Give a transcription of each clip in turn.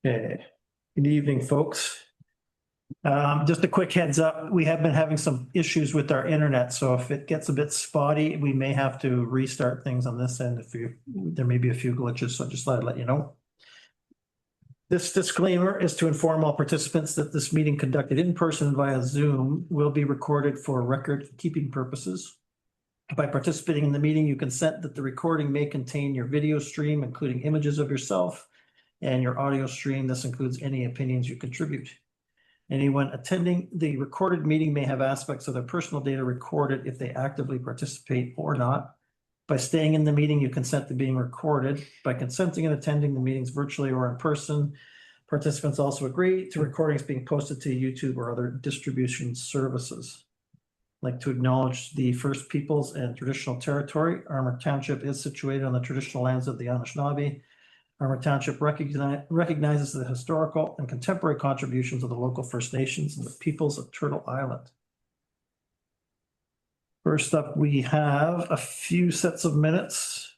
Okay, good evening, folks. Just a quick heads up, we have been having some issues with our internet, so if it gets a bit spotty, we may have to restart things on this end. There may be a few glitches, so just thought I'd let you know. This disclaimer is to inform all participants that this meeting conducted in person via Zoom will be recorded for record-keeping purposes. By participating in the meeting, you consent that the recording may contain your video stream, including images of yourself, and your audio stream. This includes any opinions you contribute. Anyone attending the recorded meeting may have aspects of their personal data recorded if they actively participate or not. By staying in the meeting, you consent to being recorded. By consenting and attending the meetings virtually or in person, participants also agree to recordings being posted to YouTube or other distribution services. I'd like to acknowledge the First Peoples and Traditional Territory. Armour Township is situated on the traditional lands of the Anishinaabe. Armour Township recognizes the historical and contemporary contributions of the local First Nations and the peoples of Turtle Island. First up, we have a few sets of minutes.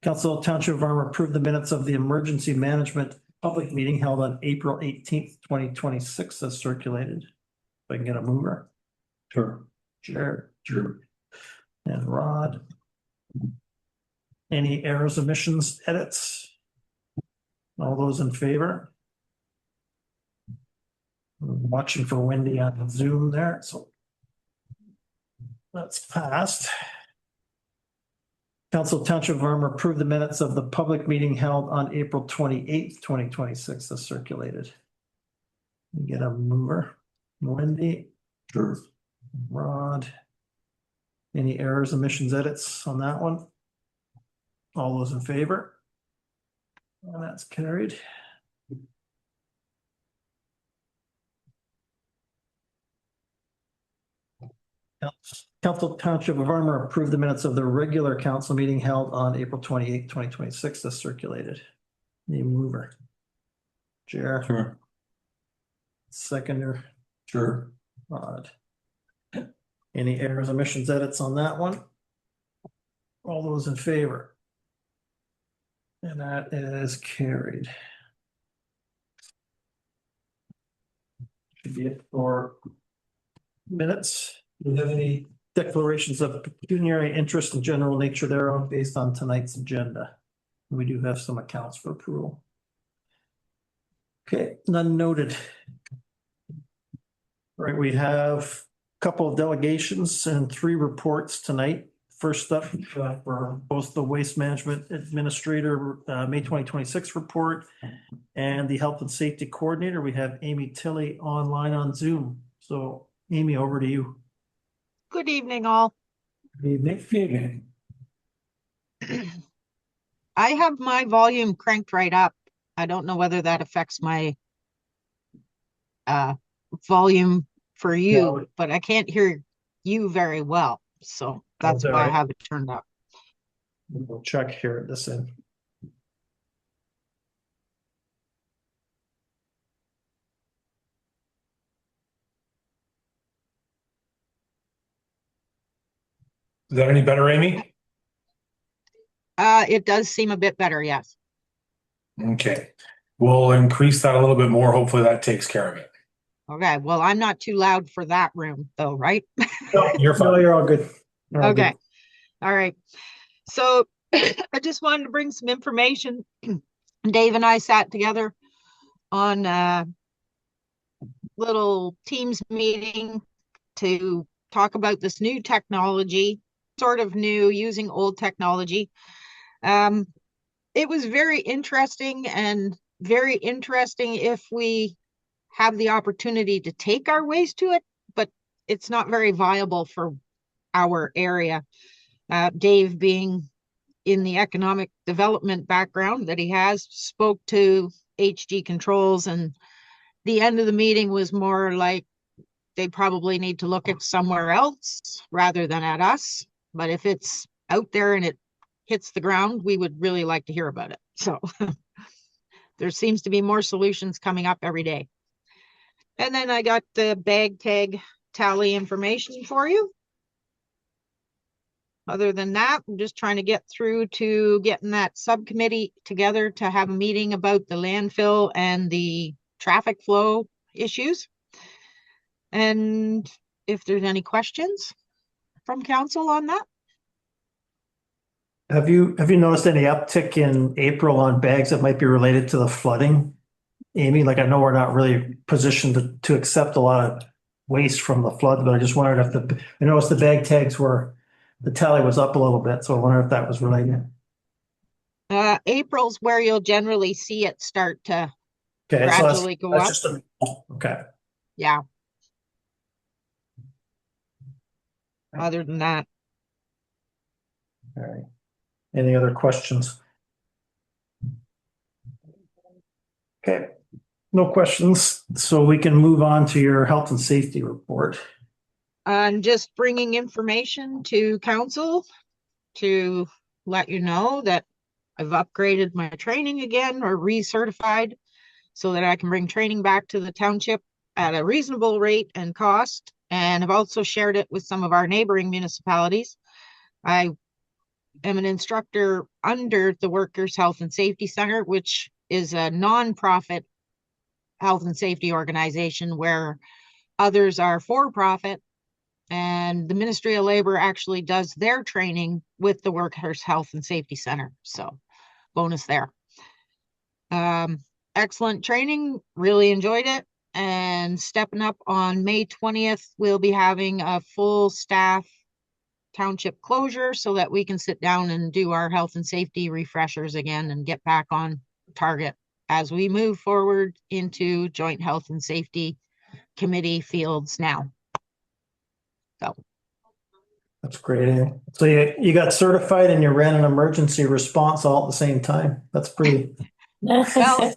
Council Township of Armour approved the minutes of the emergency management public meeting held on April 18th, 2026 as circulated. If I can get a mover. Sure. Jared, Drew, and Rod. Any errors, omissions, edits? All those in favor? I'm watching for Wendy on Zoom there, so that's passed. Council Township of Armour approved the minutes of the public meeting held on April 28th, 2026 as circulated. Get a mover. Wendy. Sure. Rod. Any errors, omissions, edits on that one? All those in favor? And that's carried. Council Township of Armour approved the minutes of the regular council meeting held on April 28th, 2026 as circulated. Need a mover. Chair. Sure. Seconder. Sure. Rod. Any errors, omissions, edits on that one? All those in favor? And that is carried. Should be it for minutes. Do you have any declarations of pecuniary interest and general nature thereof based on tonight's agenda? We do have some accounts for approval. Okay, none noted. All right, we have a couple of delegations and 3 reports tonight. First up, for both the Waste Management Administrator May 2026 report and the Health and Safety Coordinator, we have Amy Tilley online on Zoom. So Amy, over to you. Good evening, all. Good evening. I have my volume cranked right up. I don't know whether that affects my volume for you, no, but I can't hear you very well. So that's why I have it turned up. We'll check here at this end. Is that any better, Amy? It does seem a bit better, yes. Okay. We'll increase that a little bit more. Hopefully that takes care of it. Okay. Well, I'm not too loud for that room though, right? No, you're fine. No, you're all good. You're all okay. Good. All right. So I just wanted to bring some information. Dave and I sat together on a little Teams meeting to talk about this new technology, sort of new, using old technology. It was very interesting if we have the opportunity to take our waste to it, but it's not very viable for our area. Dave, being in the economic development background that he has, spoke to HG Controls, and the end of the meeting was more like they probably need to look at somewhere else rather than at us. But if it's out there and it hits the ground, we would really like to hear about it. So there seems to be more solutions coming up every day. And then I got the bag tag tally information for you. Other than that, I'm just trying to get through to getting that subcommittee together to have a meeting about the landfill and the traffic flow issues. And if there's any questions from council on that. Have you noticed any uptick in April on bags that might be related to the flooding? Amy, like I know we're not really positioned to accept a lot of waste from the flood, but I just wondered if I noticed the bag tags the tally was up a little bit, so I wonder if that was related. April's where you'll generally see it start to Okay, gradually go up. just okay. Yeah. Other than that, All right. Any other questions? Okay, no questions. So we can move on to your health and safety report. I'm just bringing information to council to let you know that I've upgraded my training again or recertified so that I can bring training back to the township at a reasonable rate and cost. And I've also shared it with some of our neighboring municipalities. I am an instructor under the Workers' Health and Safety Center, which is a nonprofit health and safety organization where others are for profit. And the Ministry of Labor actually does their training with the Workers' Health and Safety Center. So bonus there. Excellent training, really enjoyed it. And stepping up on May 20th, we'll be having a full staff township closure so that we can sit down and do our health and safety refreshers again and get back on target as we move forward into joint health and safety committee fields now. So That's great. So you got certified and you ran an emergency response all at the same time. That's pretty. well,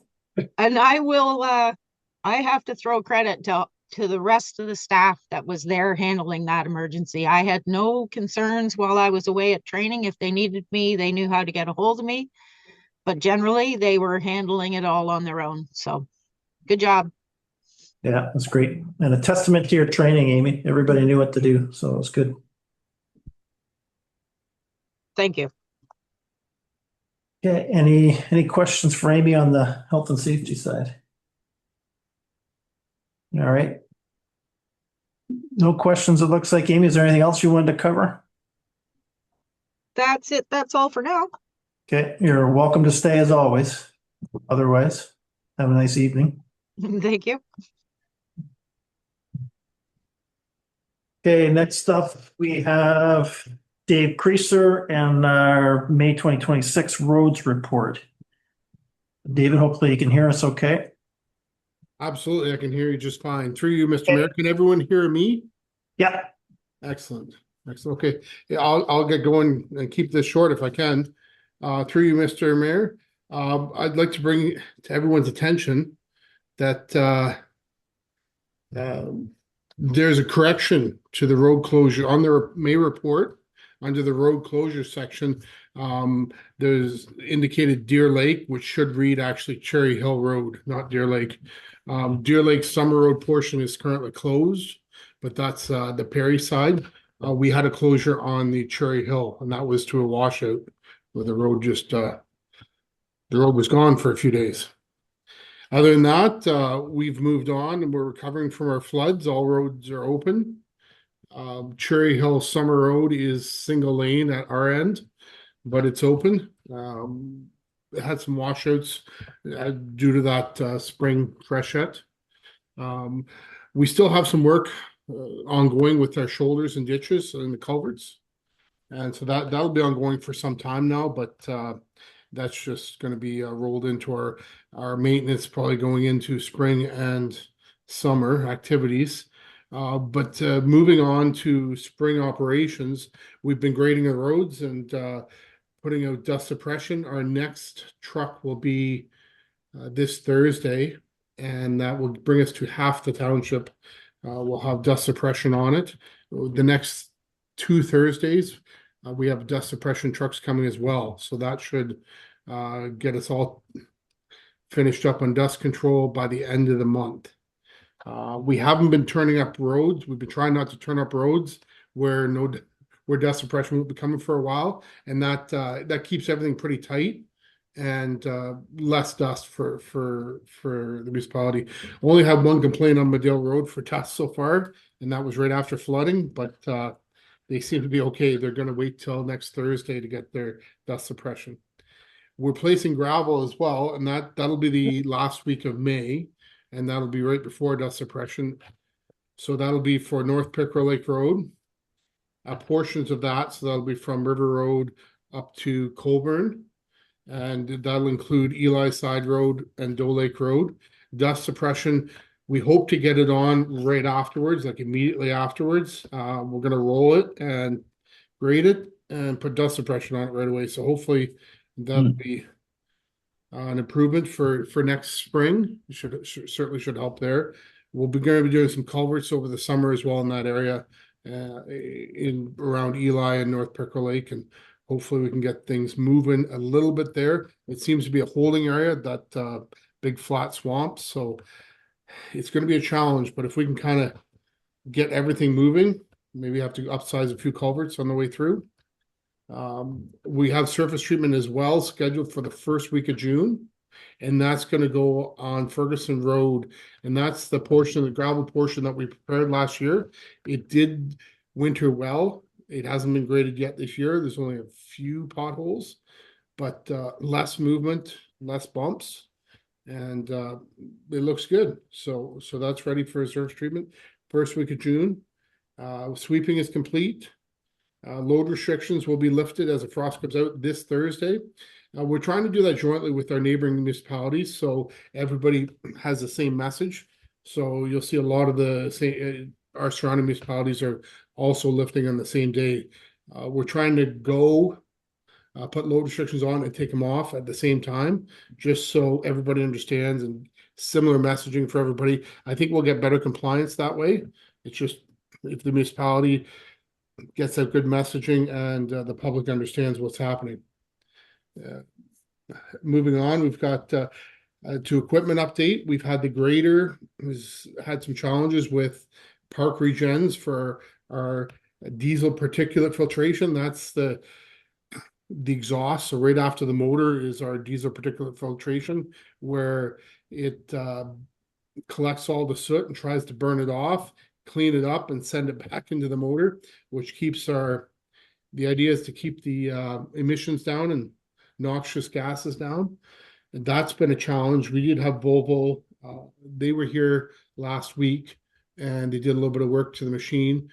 and I have to throw credit to the rest of the staff that was there handling that emergency. I had no concerns while I was away at training. If they needed me, they knew how to get a hold of me. But generally, they were handling it all on their own. So good job. Yeah, that's great. And a testament to your training, Amy. Everybody knew what to do, so it was good. Thank you. Okay, any questions for Amy on the health and safety side? All right. No questions, it looks like. Amy, is there anything else you wanted to cover? That's it. That's all for now. Okay, you're welcome to stay as always. Otherwise, have a nice evening. Thank you. Okay, next up, we have Dave Creaser and our May 2026 roads report. David, hopefully you can hear us okay. Absolutely, I can hear you just fine. Through you, Mr. Mayor. Can everyone hear me? Yeah. Excellent. Excellent. Okay. Yeah, I'll get going and keep this short if I can. Through you, Mr. Mayor. I'd like to bring to everyone's attention that there's a correction to the road closure on the May report under the road closure section. There's indicated Deer Lake, which should read actually Cherry Hill Road, not Deer Lake. Deer Lake Summer Road portion is currently closed, but that's the Perry side. We had a closure on the Cherry Hill, and that was to a washout where the road just the road was gone for a few days. Other than that, we've moved on and we're recovering from our floods. All roads are open. Cherry Hill Summer Road is single lane at our end, but it's open. It had some washouts due to that spring freshet. We still have some work ongoing with our shoulders and ditches and the culverts. And so that'll be ongoing for some time now, but that's just going to be rolled into our maintenance, probably going into spring and summer activities. But moving on to spring operations, we've been grading the roads and putting out dust suppression. Our next truck will be this Thursday, and that will bring us to half the township. We'll have dust suppression on it. The next 2 Thursdays, we have dust suppression trucks coming as well. So that should get us all finished up on dust control by the end of the month. We haven't been turning up roads. We've been trying not to turn up roads where where dust suppression will be coming for a while, and that keeps everything pretty tight and less dust for the municipality. Only had one complaint on Medill Road for dust so far, and that was right after flooding, but they seem to be okay. They're going to wait till next Thursday to get their dust suppression. We're placing gravel as well, and that'll be the last week of May, and that'll be right before dust suppression. So that'll be for North Pickerel Lake Road, portions of that. So that'll be from River Road up to Colburn, and that'll include Eli Side Road and Doe Lake Road. Dust suppression, we hope to get it on right afterwards, like immediately afterwards. We're going to roll it and grade it and put dust suppression on it right away. So hopefully that'll be an improvement for next spring. Certainly should help there. We'll be going to be doing some culverts over the summer as well in that area, in around Eli and North Pickerel Lake, and hopefully we can get things moving a little bit there. It seems to be a holding area, that big flat swamp, so it's going to be a challenge. But if we can kind of get everything moving, maybe have to upsize a few culverts on the way through. We have surface treatment as well scheduled for the first week of June, and that's going to go on Ferguson Road, and that's the portion, the gravel portion that we prepared last year. It did winter well. It hasn't been graded yet this year. There's only a few potholes, but less movement, less bumps, and it looks good. So that's ready for surface treatment first week of June. Sweeping is complete. Load restrictions will be lifted as the frost comes out this Thursday. We're trying to do that jointly with our neighboring municipalities, so everybody has the same message. So you'll see a lot of the same, our surrounding municipalities are also lifting on the same day. We're trying to put load restrictions on and take them off at the same time, just so everybody understands, and similar messaging for everybody. I think we'll get better compliance that way. It's just if the municipality gets out good messaging and the public understands what's happening. Moving on, we've got to equipment update. We've had the grader who's had some challenges with park regens for our diesel particulate filtration. That's the exhaust. So right after the motor is our diesel particulate filtration, where it collects all the soot and tries to burn it off, clean it up, and send it back into the motor, which keeps the idea is to keep the emissions down and noxious gases down. And that's been a challenge. We did have Volvo. They were here last week and they did a little bit of work to the machine.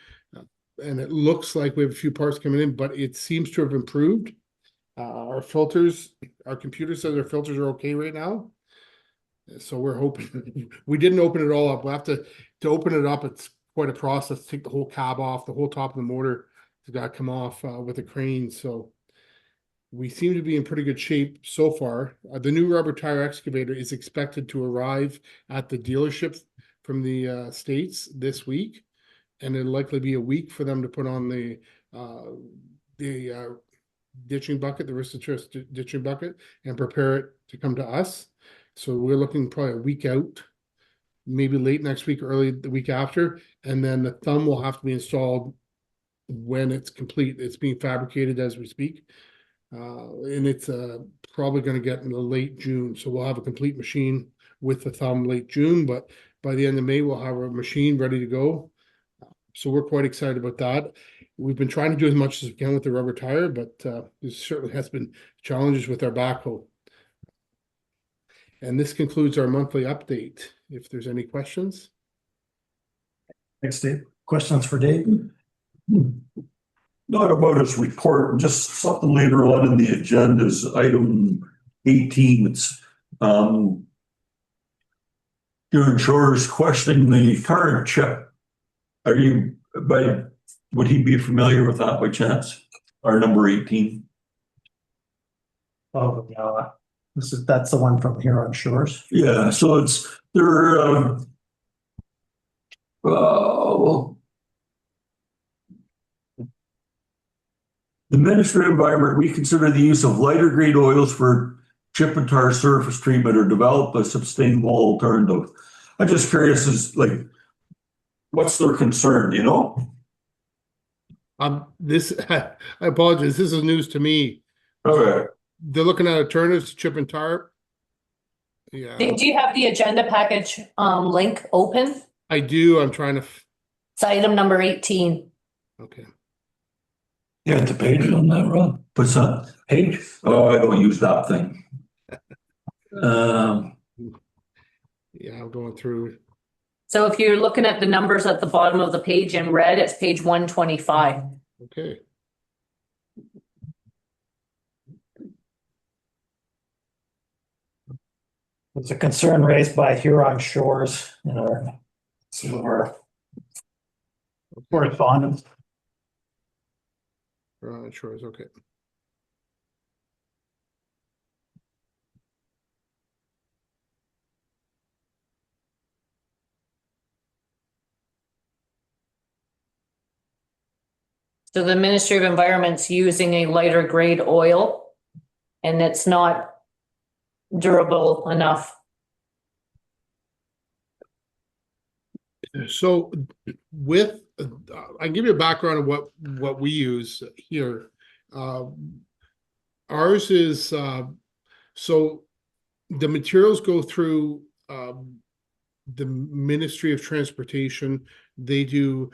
And it looks like we have a few parts coming in, but it seems to have improved. Our filters, our computer says our filters are okay right now. So we're hoping. We didn't open it all up. We'll have to open it up. It's quite a process to take the whole cab off, the whole top of the motor has got to come off with a crane. So we seem to be in pretty good shape so far. The new rubber tire excavator is expected to arrive at the dealership from the States this week, and it'll likely be a week for them to put on the ditching bucket, the Ristotrist ditching bucket, and prepare it to come to us. So we're looking probably a week out, maybe late next week, early the week after, and then the thumb will have to be installed when it's complete. It's being fabricated as we speak, and it's probably going to get in the late June. So we'll have a complete machine with the thumb late June, but by the end of May, we'll have a machine ready to go. So we're quite excited about that. We've been trying to do as much as we can with the rubber tire, but there certainly has been challenges with our backhoe. And this concludes our monthly update. If there's any questions. Thanks, Dave. Questions for Dave? Not about his report, just something later on in the agenda is item 18. It's your insurer's questioning the current chip. Would he be familiar with that by chance? Our number 18. Oh, yeah. That's the one from here on Shores. Yeah, so the Ministry of Environment, we consider the use of lighter grade oils for chip and tar surface treatment or develop a sustainable alternative. I'm just curious, what's their concern, you know? This, I apologize, this is news to me. Okay. They're looking at alternatives to chip and tar. Yeah, Do you have the agenda package link open? I do. I'm trying to, It's item number 18. okay. Yeah, the page on that, Ron. What's that? Page? Oh, I don't use that thing. Yeah, I'm going through. So if you're looking at the numbers at the bottom of the page in red, it's page 125. Okay. There's a concern raised by Huron Shores in some of our correspondence. Sure is okay. So the Ministry of Environment's using a lighter grade oil and it's not durable enough. So with, I can give you a background of what we use here. Ours is, so the materials go through the Ministry of Transportation. They do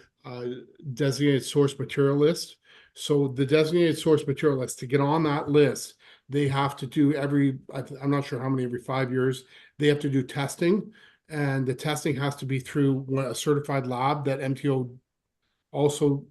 designated source material list. So the designated source material list, to get on that list, they have to do I'm not sure how many, every 5 years, they have to do testing. And the testing has to be through a certified lab that MTO also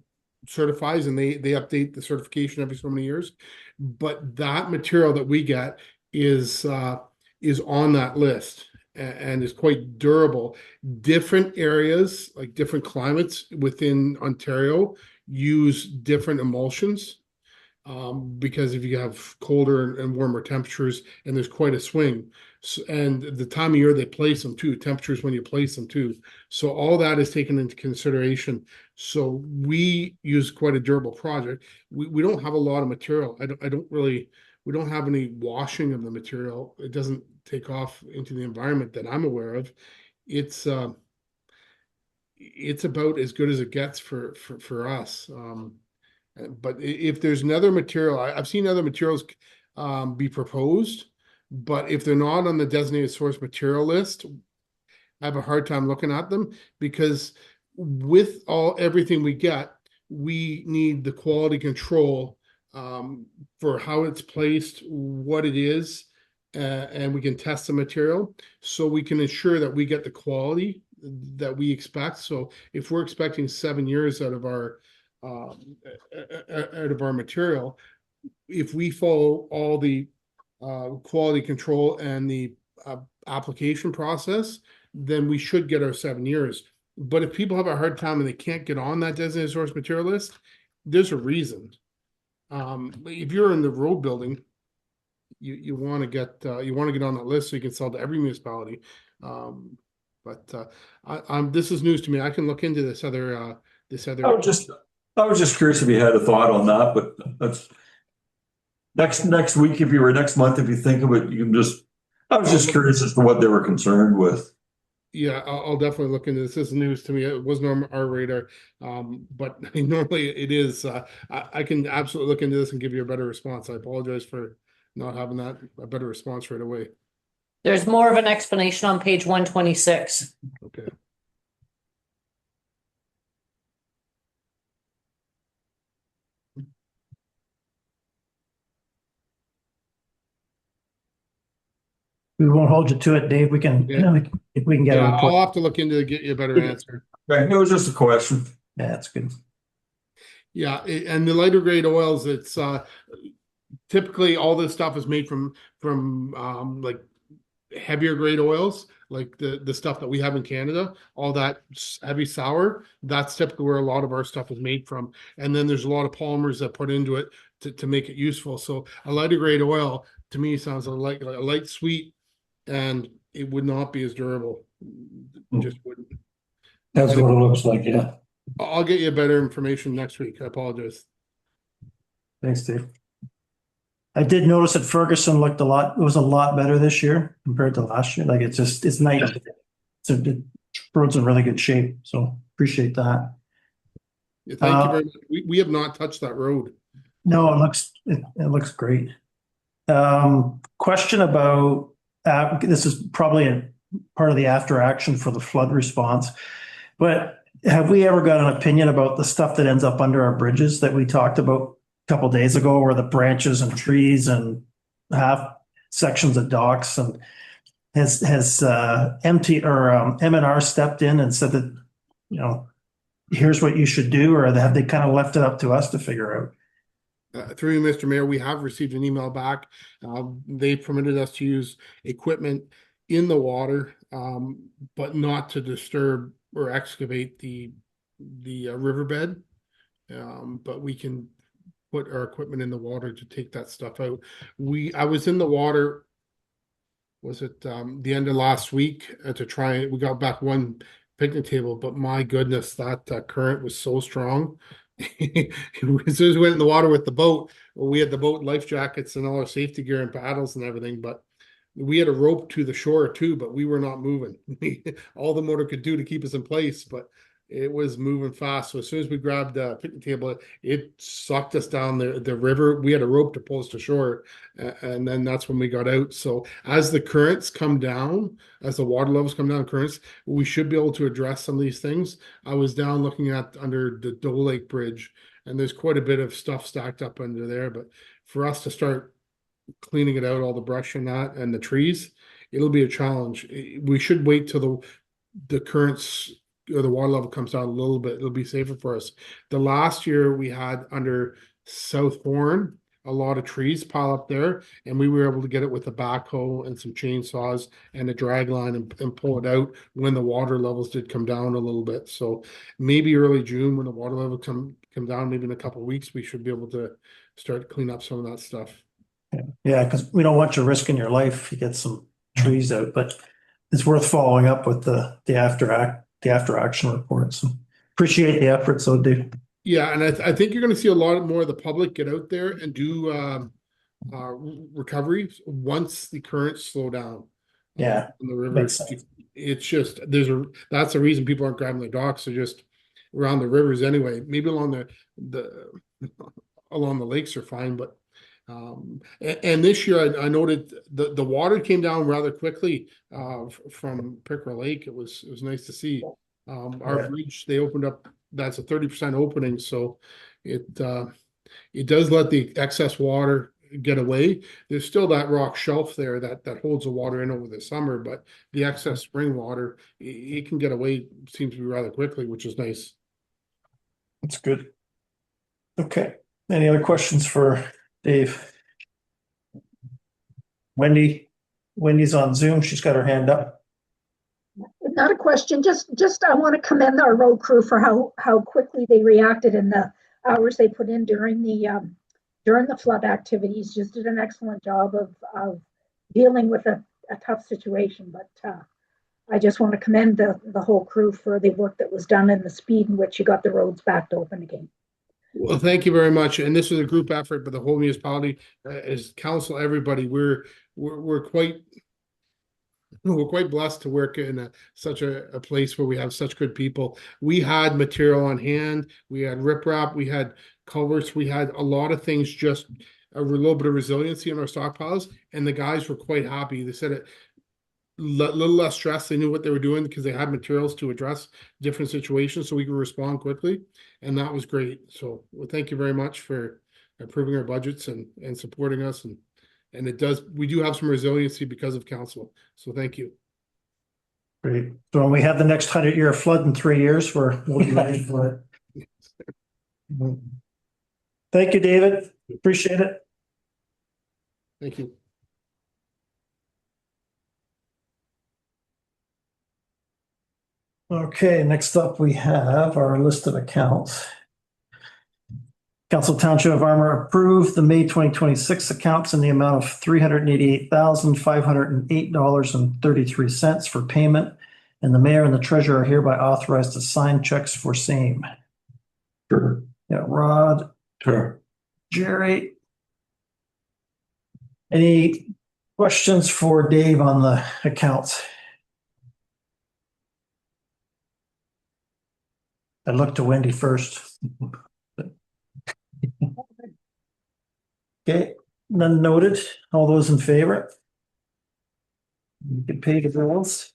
certifies, and they update the certification every so many years. But that material that we get is on that list and is quite durable. Different areas, like different climates within Ontario, use different emulsions. Because if you have colder and warmer temperatures, and there's quite a swing, and the time of year they place them too, temperatures when you place them too. So all that is taken into consideration. So we use quite a durable project. We don't have a lot of material. We don't have any washing of the material. It doesn't take off into the environment that I'm aware of. It's about as good as it gets for us. But if there's another material, I've seen other materials be proposed, but if they're not on the designated source material list, I have a hard time looking at them, because with everything we get, we need the quality control for how it's placed, what it is, and we can test the material so we can ensure that we get the quality that we expect. So if we're expecting 7 years out of our material, if we follow all the quality control and the application process, then we should get our 7 years. But if people have a hard time and they can't get on that designated source material list, there's a reason. If you're in the road building, you want to get on that list so you can sell to every municipality. This is news to me. I can look into this other. I was just curious if you had a thought on that, but that's next week, next month, if you think of it, you can I was just curious as to what they were concerned with. Yeah, I'll definitely look into this. This is news to me. It wasn't on our radar, but normally it is. I can absolutely look into this and give you a better response. I apologize for not having a better response right away. There's more of an explanation on page 126. Okay. We won't hold you to it, Dave. We can, if we can get a report. I'll have to look into it to get you a better answer. Okay, it was just a question. Yeah, that's good. Yeah, and the lighter grade oils, it's typically all this stuff is made from like heavier grade oils, like the stuff that we have in Canada, all that heavy sour, that's typically where a lot of our stuff is made from. And then there's a lot of polymers that put into it to make it useful. So a lighter grade oil to me sounds like a light sweet, and it would not be as durable. Just wouldn't. That's what it looks like, yeah. I'll get you better information next week. I apologize. Thanks, Dave. I did notice that Ferguson it was a lot better this year compared to last year. Like it's nice. So the road's in really good shape. So appreciate that. Thank you very much. We have not touched that road. No, it looks great. Question about, this is probably a part of the after action for the flood response. But have we ever got an opinion about the stuff that ends up under our bridges that we talked about a couple days ago, where the branches and trees and half sections of docks, and has M&R stepped in and said that, you know, here's what you should do, or have they kind of left it up to us to figure out? Through you, Mr. Mayor, we have received an email back. They permitted us to use equipment in the water, but not to disturb or excavate the riverbed. But we can put our equipment in the water to take that stuff out. I was in the water, was it the end of last week, to try, we got back one picnic table, but my goodness, that current was so strong. As soon as we went in the water with the boat, we had the boat life jackets and all our safety gear and paddles and everything, but we had a rope to the shore too, but we were not moving. All the motor could do to keep us in place, but it was moving fast. So as soon as we grabbed the picnic table, it sucked us down the river. We had a rope to pull us to shore, and then that's when we got out. So as the currents come down, as the water levels come down, currents, we should be able to address some of these things. I was down looking at under the Doe Lake Bridge, and there's quite a bit of stuff stacked up under there. But for us to start cleaning it out, all the brush and that, and the trees, it'll be a challenge. We should wait till the currents or the water level comes down a little bit. It'll be safer for us. The last year we had under South Horn, a lot of trees pile up there, and we were able to get it with a backhoe and some chainsaws and a drag line and pull it out when the water levels did come down a little bit. So maybe early June, when the water level come down, maybe in a couple of weeks, we should be able to start to clean up some of that stuff. Yeah, because we don't want you risking your life if you get some trees out, but it's worth following up with the after action report. So appreciate the effort, so do. Yeah, and I think you're going to see a lot more of the public get out there and do recovery once the currents slow down. Yeah, in the river. makes sense. It's just that's the reason people aren't grabbing the docks. They're just around the rivers anyway. Maybe along the along the lakes are fine, but and this year I noted the water came down rather quickly from Pickerel Lake. It was nice to see. Our bridge, they opened up, that's a 30% opening, so it does let the excess water get away. There's still that rock shelf there that holds the water in over the summer, but the excess spring water, it can get away, seems to be rather quickly, which is nice. That's good. Okay, any other questions for Dave? Wendy's on Zoom. She's got her hand up. Not a question, just I want to commend our road crew for how quickly they reacted in the hours they put in during the flood activities. Just did an excellent job of dealing with a tough situation. But I just want to commend the whole crew for the work that was done and the speed in which you got the roads back open again. Well, thank you very much. And this was a group effort, but the whole municipality, as council, everybody, we're quite blessed to work in such a place where we have such good people. We had material on hand, we had riprap, we had culverts, we had a lot of things, just a little bit of resiliency in our stockpiles, and the guys were quite happy. They said it little less stress. They knew what they were doing because they had materials to address different situations, so we could respond quickly, and that was great. So well, thank you very much for approving our budgets and supporting us, and we do have some resiliency because of council, so thank you. Great. So when we have the next 100-year flood in 3 years, we'll be ready for it. Thank you, David. Appreciate it. Thank you. Okay, next up we have our list of accounts. Council Township of Armour approved the May 2026 accounts in the amount of $388,508.33 for payment, and the mayor and the treasurer are hereby authorized to sign checks for same. Sure. Yeah, Rod, Sure. Jerry. Any questions for Dave on the accounts? I looked to Wendy first. Okay, none noted. All those in favor? You can pay the bills.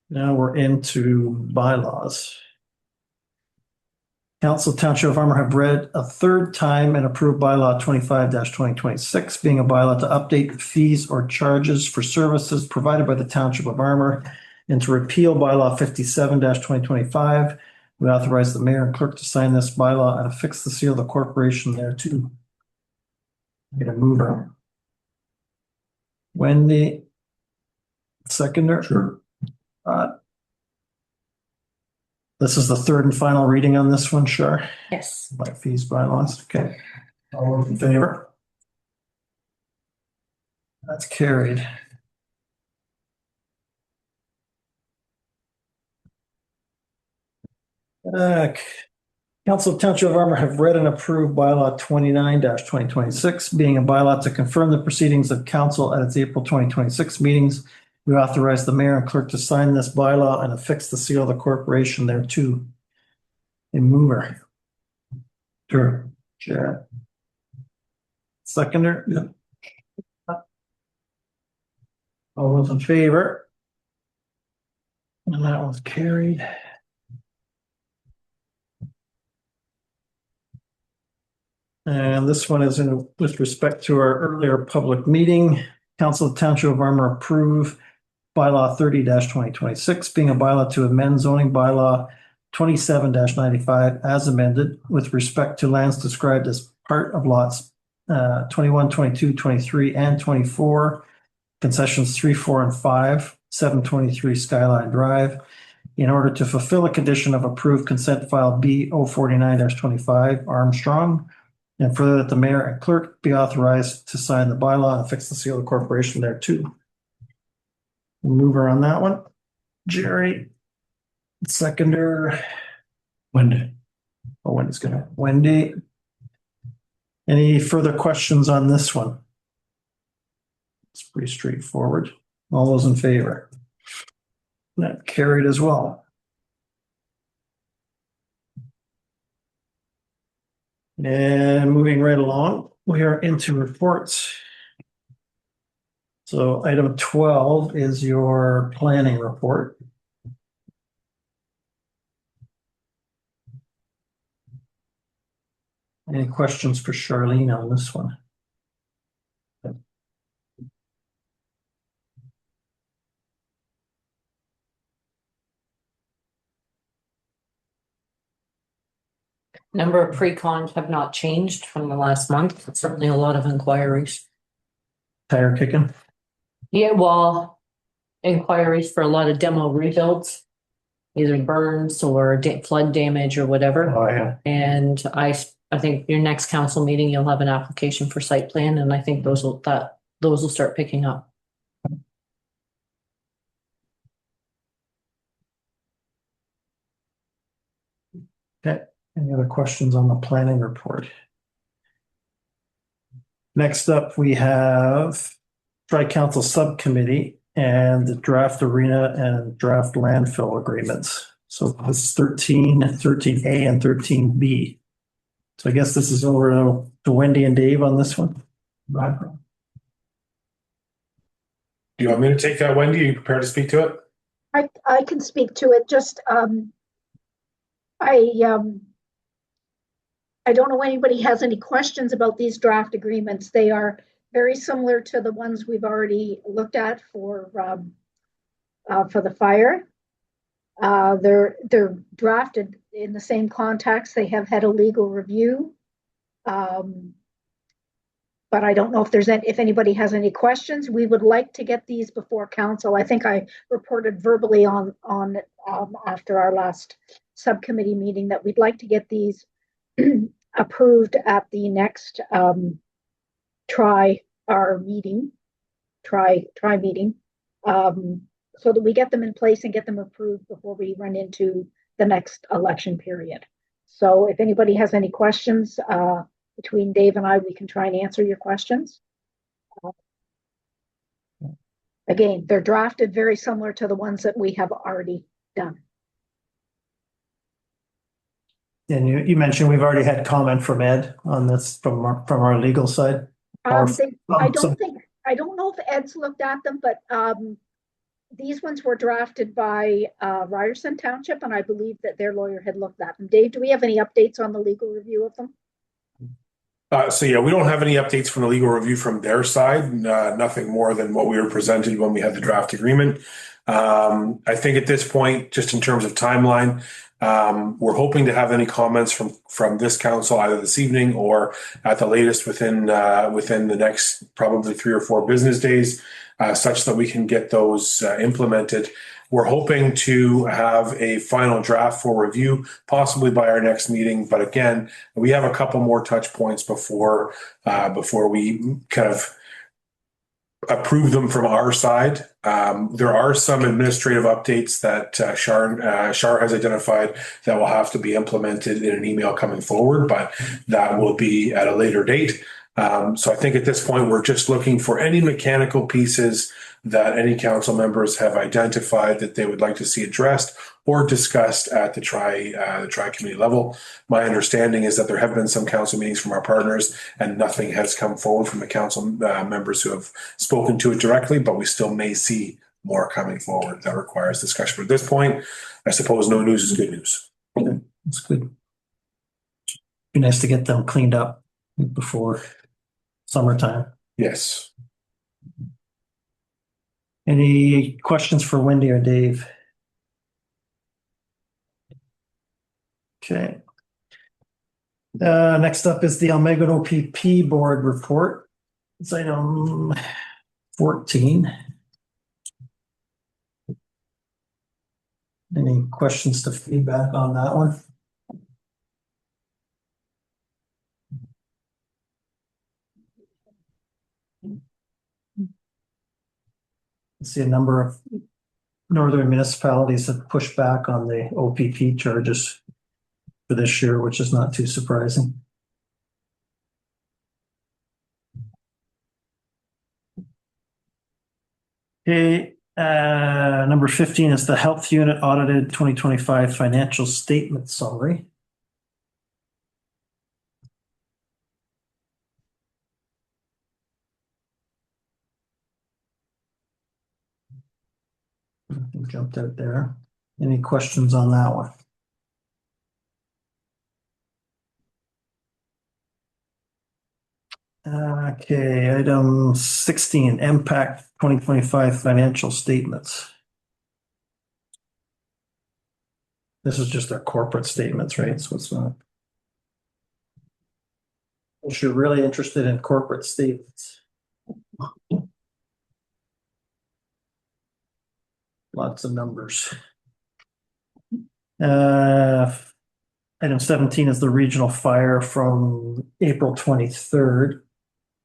Now we're into bylaws. Council Township of Armour have read a third time and approved bylaw 25-2026, being a bylaw to update fees or charges for services provided by the Township of Armour, and to repeal bylaw 57-2025. We authorize the mayor and clerk to sign this bylaw and affix the seal of the corporation thereto. Get a mover. Wendy. Seconder. Sure. This is the third and final reading on this one, sure. Yes. By fees, bylaws, okay. All those in favor? That's carried. Council of Township of Armour have read and approved bylaw 29-2026, being a bylaw to confirm the proceedings of council at its April 2026 meetings. We authorize the mayor and clerk to sign this bylaw and affix the seal of the corporation thereto. A mover. Sure. Chair. Seconder. Yeah. All those in favor? And that was carried. And this one is with respect to our earlier public meeting. Council of Township of Armour approve bylaw 30-2026, being a bylaw to amend zoning bylaw 27-95 as amended with respect to lands described as part of lots 21, 22, 23, and 24, concessions 3, 4, and 5, 723 Skyline Drive, in order to fulfill a condition of approved consent file B 049-25 Armstrong, and further that the mayor and clerk be authorized to sign the bylaw and fix the seal of the corporation thereto. Mover on that one. Jerry. Seconder. Wendy. Oh, Wendy's gonna. Wendy. Any further questions on this one? It's pretty straightforward. All those in favor? That carried as well. And moving right along, we are into reports. So item 12 is your planning report. Any questions for Charlene on this one? Number of pre-cons have not changed from the last month. Certainly a lot of inquiries. Tire kicking? Yeah, well, inquiries for a lot of demo rebuilds, either burns or flood damage or whatever. Oh, yeah. And I think your next council meeting, you'll have an application for site plan, and I think those will start picking up. Okay. Any other questions on the planning report? Next up, we have Tri-Council Subcommittee and the draft arena and draft landfill agreements. So this is 13A and 13B. So I guess this is over to Wendy and Dave on this one. Do you want me to take that, Wendy? Are you prepared to speak to it? I can speak to it. Just I don't know if anybody has any questions about these draft agreements. They are very similar to the ones we've already looked at for the fire. They're drafted in the same context. They have had a legal review. But I don't know if anybody has any questions. We would like to get these before council. I think I reported verbally on after our last subcommittee meeting that we'd like to get these approved at the next try meeting, so that we get them in place and get them approved before we run into the next election period. So if anybody has any questions, between Dave and I, we can try and answer your questions. Again, they're drafted very similar to the ones that we have already done. And you mentioned we've already had comment from Ed on this from our legal side. I don't know if Ed's looked at them, but these ones were drafted by Ryerson Township, and I believe that their lawyer had looked at them. Dave, do we have any updates on the legal review of them? So yeah, we don't have any updates from the legal review from their side. Nothing more than what we were presented when we had the draft agreement. I think at this point, just in terms of timeline, we're hoping to have any comments from this council either this evening or at the latest within the next probably 3 or 4 business days, such that we can get those implemented. We're hoping to have a final draft for review, possibly by our next meeting. But again, we have a couple more touch points before we kind of approve them from our side. There are some administrative updates that Shar has identified that will have to be implemented in an email coming forward, but that will be at a later date. So I think at this point, we're just looking for any mechanical pieces that any council members have identified that they would like to see addressed or discussed at the tri committee level. My understanding is that there have been some council meetings from our partners and nothing has come forward from the council members who have spoken to it directly, but we still may see more coming forward that requires discussion. But at this point, I suppose no news is good news. Okay, that's good. Be nice to get them cleaned up before summertime. Yes. Any questions for Wendy or Dave? Okay. Next up is the Almega OPP board report. It's item 14. Any questions to feedback on that one? I see a number of northern municipalities have pushed back on the OPP charges for this year, which is not too surprising. Okay, number 15 is the health unit audited 2025 financial statement summary. Jumped out there. Any questions on that one? Okay, item 16, impact 2025 financial statements. This is just our corporate statements, right? So it's not. If you're really interested in corporate statements. Lots of numbers. Item 17 is the regional fire from April 23rd.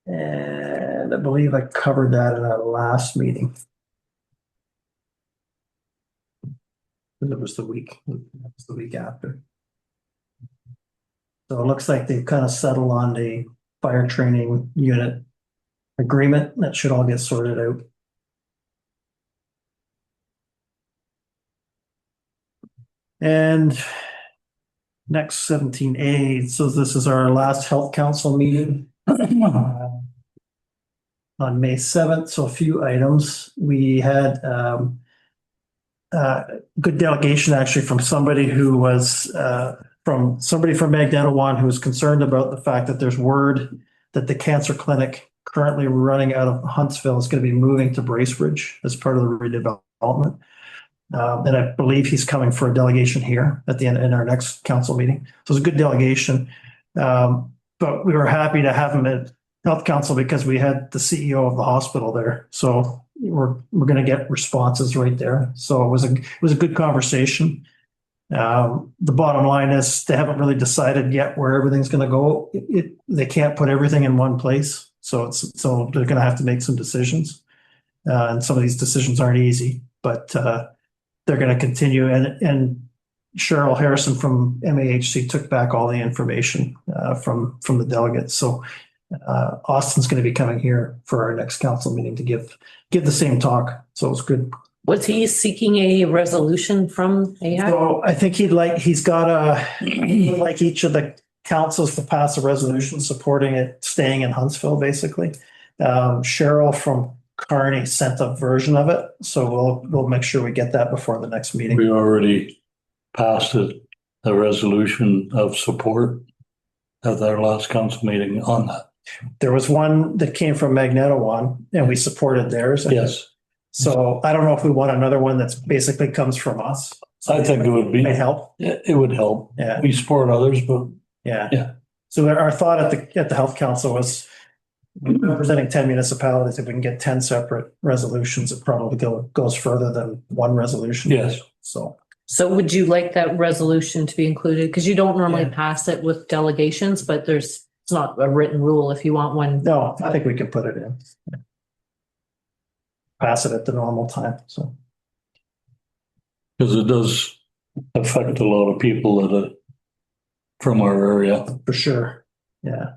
And I believe I covered that in our last meeting. It was the week after. So it looks like they've kind of settled on the fire training unit agreement. That should all get sorted out. And next 17A, so this is our last health council meeting on May 7th. So a few items. We had good delegation actually from somebody who was from Magnetawan who was concerned about the fact that there's word that the cancer clinic currently running out of Huntsville is going to be moving to Bracebridge as part of the redevelopment. And I believe he's coming for a delegation here at the end in our next council meeting. So it's a good delegation. But we were happy to have him at Health Council because we had the CEO of the hospital there. So we're going to get responses right there. So it was a good conversation. The bottom line is they haven't really decided yet where everything's going to go. They can't put everything in one place. So they're going to have to make some decisions. And some of these decisions aren't easy, but they're going to continue. And Cheryl Harrison from MAHC took back all the information from the delegates. So Austin's going to be coming here for our next council meeting to give the same talk. So it's good. Was he seeking a resolution from AHAC? So I think he'd like each of the councils to pass a resolution supporting it staying in Huntsville, basically. Cheryl from Kearney sent a version of it, so we'll make sure we get that before the next meeting. We already passed a resolution of support at our last council meeting on that. There was one that came from Magneto and we supported theirs. Yes, So I don't know if we want another one that's basically comes from us. I think it would be, Might help. it would help. Yeah. We support others, but Yeah. Yeah. So our thought at the health council was representing 10 municipalities. If we can get 10 separate resolutions, it probably goes further than one resolution. yes, So So would you like that resolution to be included? Because you don't normally Yeah. pass it with delegations, but it's not a written rule if you want one. no, I think we can put it in. Pass it at the normal time. So because it does affect a lot of people that are from our area. for sure. Yeah.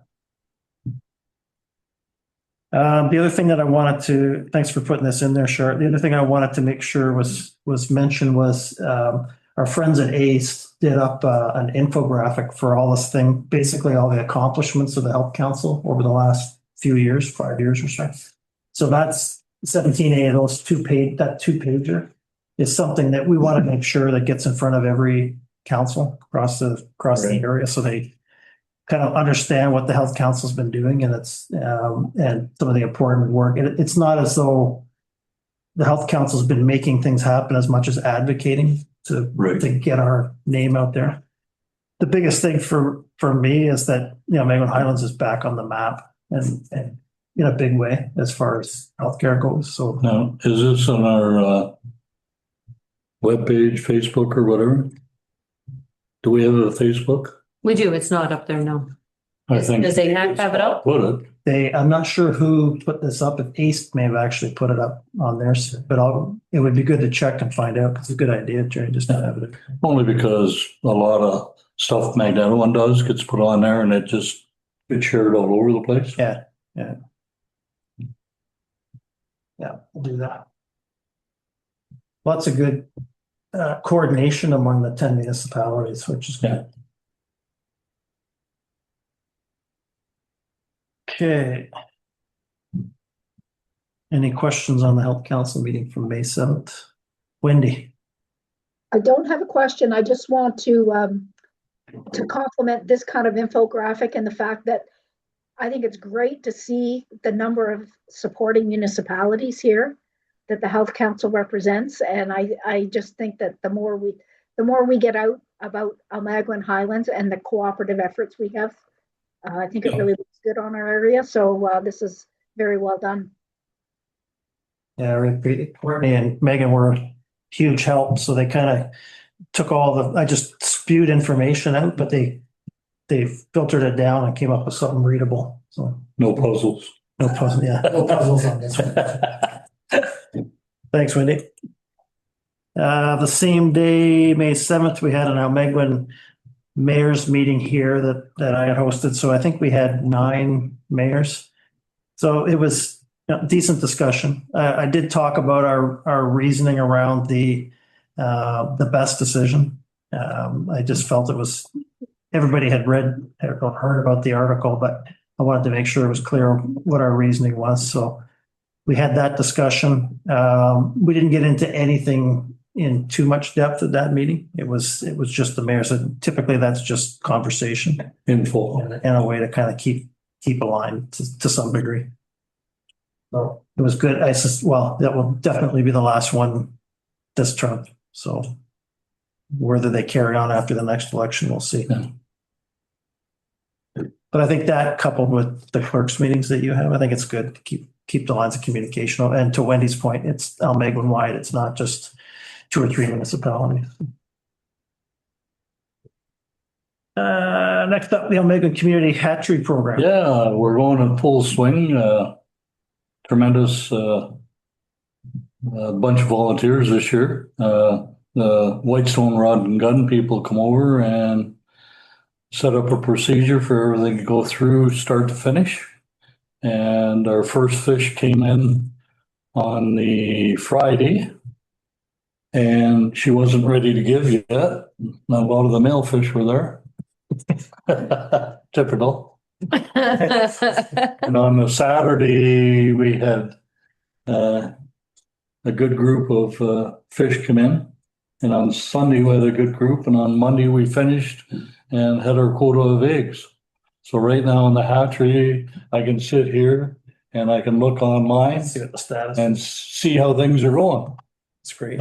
The other thing that I wanted to, thanks for putting this in there, Shart. The other thing I wanted to make sure was mentioned was our friends at ACE did up an infographic for all this thing, basically all the accomplishments of the Health Council over the last few years, 5 years or so. So that's 17A, those that two-pager is something that we want to make sure that gets in front of every council across the area, so they kind of understand what the Health Council's been doing and it's and some of the important work. It's not as though the Health Council's been making things happen as much as advocating to get our name out there. The biggest thing for me is that, Megan Highlands is back on the map and in a big way as far as healthcare goes. So Now, is this on our webpage, Facebook or whatever? Do we have a Facebook? We do, it's not up there, no. I think. Does AHAC have it up? Put it. I'm not sure who put this up. If ACE may have actually put it up on theirs, but it would be good to check and find out. It's a good idea, Jerry, just to have it. Only because a lot of stuff Magneto one does gets put on there and it just gets shared all over the place. Yeah, we'll do that. Lots of good coordination among the 10 municipalities, which is good. Okay. Any questions on the Health Council meeting from May 7th? Wendy? I don't have a question. I just want to compliment this kind of infographic and the fact that I think it's great to see the number of supporting municipalities here that the Health Council represents. And I just think that the more we get out about Almaguin Highlands and the cooperative efforts we have, I think it really looks good on our area. So this is very well done. Yeah, Courtney and Megan were a huge help. So they kind of took I just spewed information out, but they filtered it down and came up with something readable. So No puzzles. no puzzles on this one. Thanks, Wendy. The same day, May 7th, we had an Almaguin mayor's meeting here that I had hosted. So I think we had 9 mayors. So it was decent discussion. I did talk about our reasoning around the best decision. I just felt it was, everybody had read or heard about the article, but I wanted to make sure it was clear what our reasoning was. So we had that discussion. We didn't get into anything in too much depth at that meeting. It was just the mayor said, typically that's just conversation Info. and a way to kind of keep aligned to some degree. So it was good. That will definitely be the last one this term. So whether they carry on after the next election, we'll see. Yeah. But I think that coupled with the clerks meetings that you have, I think it's good to keep the lines of communication. And to Wendy's point, it's Almaguin wide. It's not just 2 or 3 municipalities. Next up, the Almaguin Community Hatchery Program. Yeah, we're going in full swing. Tremendous bunch of volunteers this year. The Whitestone Rod and Gun people come over and set up a procedure for everything to go through start to finish. And our first fish came in on the Friday. And she wasn't ready to give yet. A lot of the male fish were there. Typical. And on the Saturday, we had a good group of fish come in. And on Sunday, we had a good group. And on Monday, we finished and had our quota of eggs. So right now in the hatchery, I can sit here and I can look online See what the status and is. see how things are going. It's great.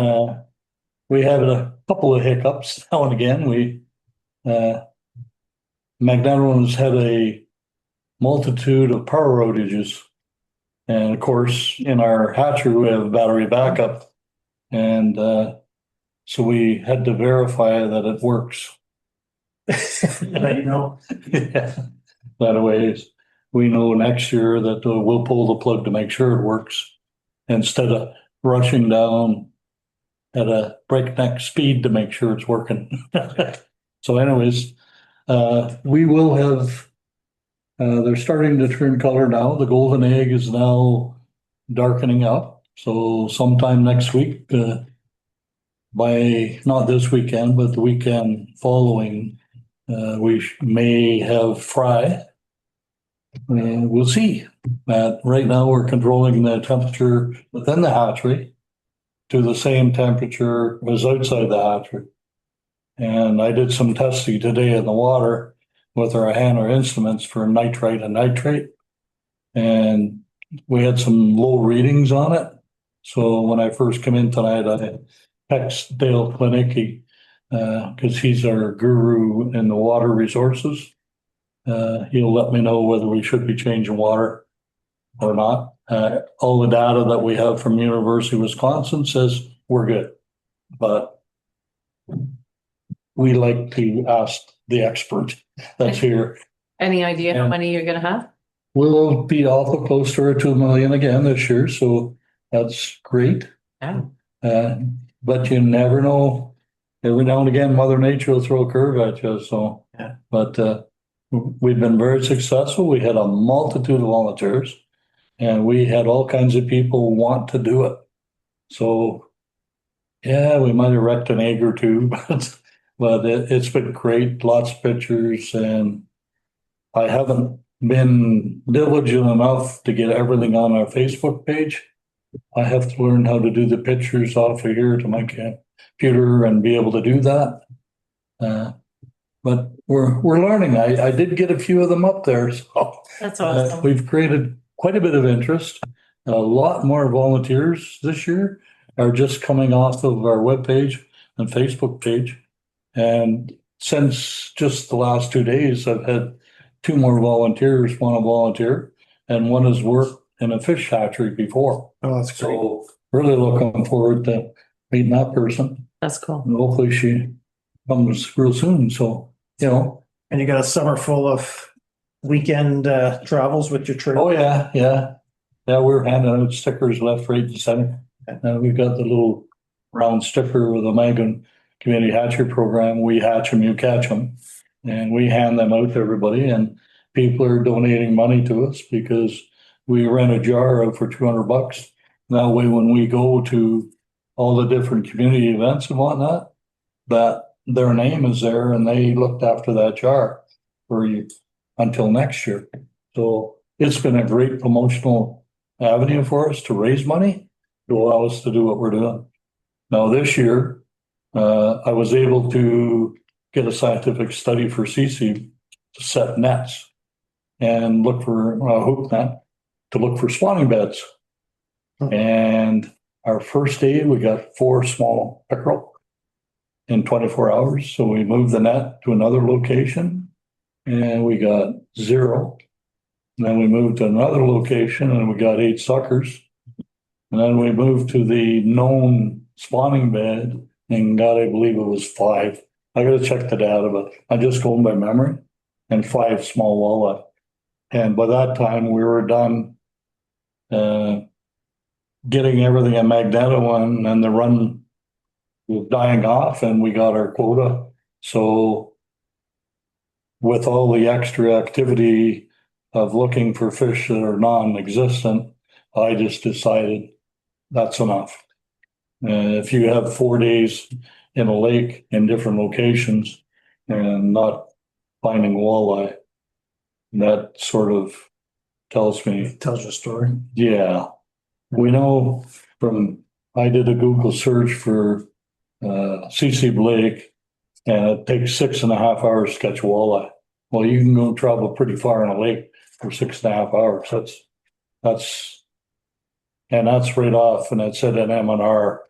We had a couple of hiccups now and again. McDonald's had a multitude of power outages. And of course, in our hatchery, we have battery backup. And so we had to verify that it works. Yeah. That way, we know next year that we'll pull the plug to make sure it works instead of rushing down at a breakneck speed to make sure it's working. So anyways, we will have, they're starting to turn color now. The golden egg is now darkening up. So sometime next week, by not this weekend, but the weekend following, we may have fry. We'll see. Right now, we're controlling the temperature within the hatchery to the same temperature as outside the hatchery. And I did some testing today in the water with our handler instruments for nitrite and nitrate. And we had some low readings on it. So when I first came in tonight, I text Dale Klinicki, because he's our guru in the water resources. He'll let me know whether we should be changing water or not. All the data that we have from University of Wisconsin says we're good, but we like to ask the expert that's here. Any idea how And- many you're gonna have? We'll be awful close to our 2 million again this year, so that's great. Yeah. But you never know. Every now and again, Mother Nature will throw a curve at you, so. Yeah. But we've been very successful. We had a multitude of volunteers and we had all kinds of people want to do it. So, yeah, we might have wrecked an egg or two, but it's been great. Lots of pictures, and I haven't been diligent enough to get everything on our Facebook page. I have to learn how to do the pictures off of here to my computer and be able to do that. But we're learning. I did get a few of them up there, so That's awesome. we've created quite a bit of interest. A lot more volunteers this year are just coming off of our webpage and Facebook page. And since just the last 2 days, I've had 2 more volunteers, one a volunteer, and one has worked in a fish hatchery before. Oh, that's great. So really looking forward to meeting that person. That's cool. And hopefully she comes real soon. So, you know. And you got a summer full of weekend travels with your trip. Oh, yeah, yeah. Yeah, we're handing out stickers left, right, and center. We've got the little round sticker with the Megan Community Hatchery Program. We hatch them, you catch them. And we hand them out to everybody. And people are donating money to us because we rent a jar out for $200. That way, when we go to all the different community events and whatnot, that their name is there and they looked after that jar for you until next year. So it's been a great promotional avenue for us to raise money to allow us to do what we're doing. Now, this year, I was able to get a scientific study for CC to set nets and look for a hoop net to look for spawning beds. And our first day, we got 4 small pickerel in 24 hours. So we moved the net to another location and we got 0. And then we moved to another location and we got 8 suckers. And then we moved to the known spawning bed and got, I believe it was 5. I got to check the data, but I'm just going by memory, and 5 small walleye. And by that time we were done getting everything at Magneto, and the run was dying off and we got our quota. So with all the extra activity of looking for fish that are non-existent, I just decided that's enough. And if you have 4 days in a lake in different locations and not finding walleye, that sort of tells me, Tells your story. yeah. We know I did a Google search for CC Lake, and it takes 6.5 hours to catch walleye. Well, you can go travel pretty far in a lake for 6.5 hours. That's right off, and it said an M&R.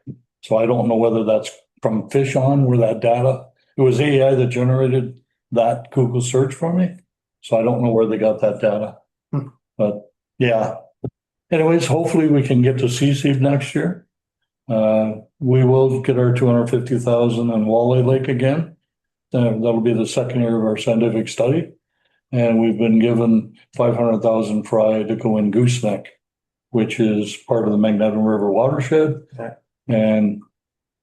So I don't know whether that's from Fish On where that data, it was AI that generated that Google search for me. So I don't know where they got that data. But yeah. Anyways, hopefully we can get to CC next year. We will get our 250,000 in Walleye Lake again. That'll be the second year of our scientific study. And we've been given 500,000 fry to go in Gooseneck, which is part of the Magnetic River watershed. Okay. And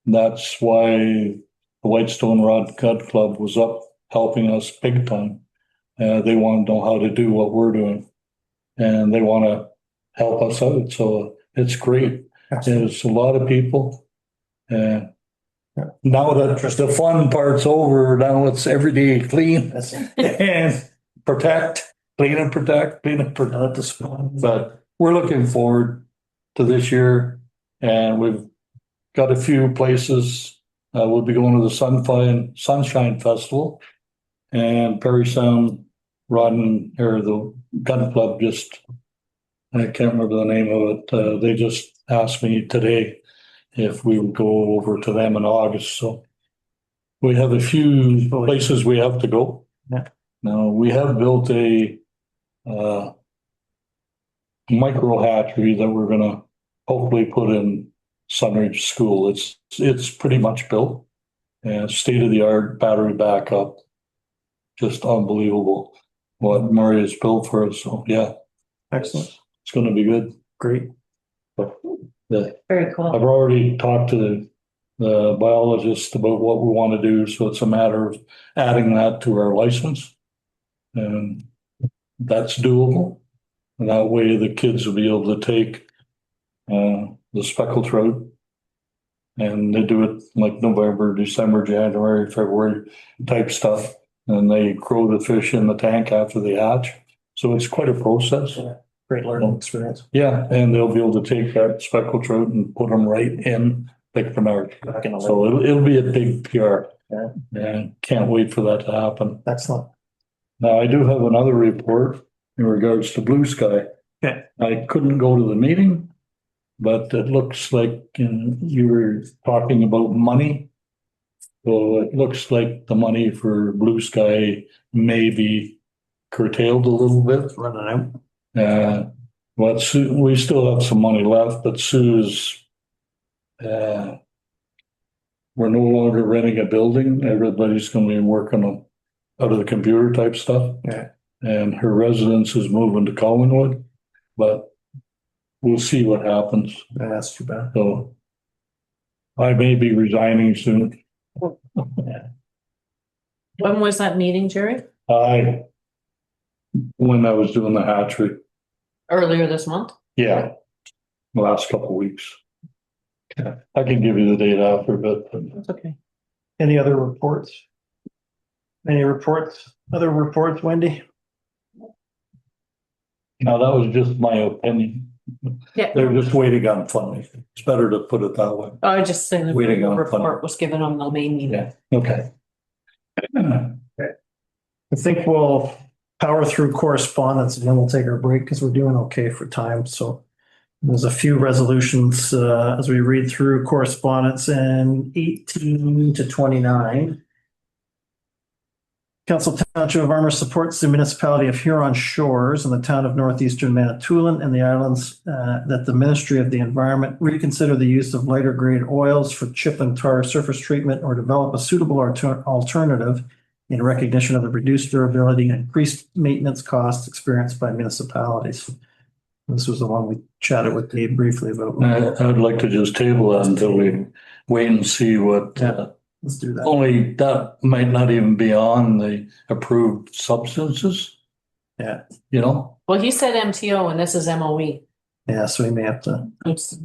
that's why the Whitestone Rod Cut Club was up helping us big time. They want to know how to do what we're doing, and they want to help us out. So it's great. There's a lot of people. And now that the fun part's over, now it's everyday clean and protect, clean and protect, clean and protect. But we're looking forward to this year, and we've got a few places. We'll be going to the Sunshine Festival, and Perry Sound the Gun Club I can't remember the name of it. They just asked me today if we would go over to them in August. So we have a few places we have to go. Yeah. Now, we have built a micro hatchery that we're going to hopefully put in Sunridge School. It's pretty much built, and state-of-the-art battery backup. Just unbelievable what Murray has built for us. So yeah. Excellent. It's going to be good. Great. Very cool. I've already talked to the biologist about what we want to do, so it's a matter of adding that to our license. And that's doable. And that way the kids will be able to take the speckled trout, and they do it like November, December, January, February type stuff. And they grow the fish in the tank after they hatch. So it's quite a process. Great learning experience. Yeah, and they'll be able to take that speckled trout and put them right in Lake Bernard. So it'll be a big PR. Yeah. And can't wait for that to happen. Excellent. Now, I do have another report in regards to Blue Sky. Okay. I couldn't go to the meeting, but it looks like you were talking about money. So it looks like the money for Blue Sky may be curtailed a little bit. Running out. We still have some money left, but Sue's, we're no longer renting a building. Everybody's going to be working on out of the computer type stuff. Yeah. And her residence is moving to Collinwood, but we'll see what happens. Yeah, that's too bad. So I may be resigning soon. When was that meeting, Jerry? When I was doing the hatchery. Earlier this month? Yeah. The last couple of weeks. I can give you the date after, but That's okay. Any other reports? Any reports? Other reports, Wendy? no, that was just my opinion. Yeah. They're just waiting on funding. It's better to put it that way. I was just saying the Waiting on report funding. was given on the main meeting. Yeah, okay. I think we'll power through correspondence and then we'll take our break because we're doing okay for time. So there's a few resolutions as we read through correspondence in 18 to 29. Council Township of Armour supports the municipality of Huron Shores and the town of northeastern Manitoulin and the islands that the Ministry of the Environment reconsider the use of lighter grade oils for chip and tar surface treatment or develop a suitable alternative in recognition of the reduced durability and increased maintenance costs experienced by municipalities. This was the one we chatted with Dave briefly about. I'd like to just table that until we wait and see what. Let's do that. Only that might not even be on the approved substances. Yeah, you know? Well, he said MTO and this is MOE. yeah, so we may have to, It's,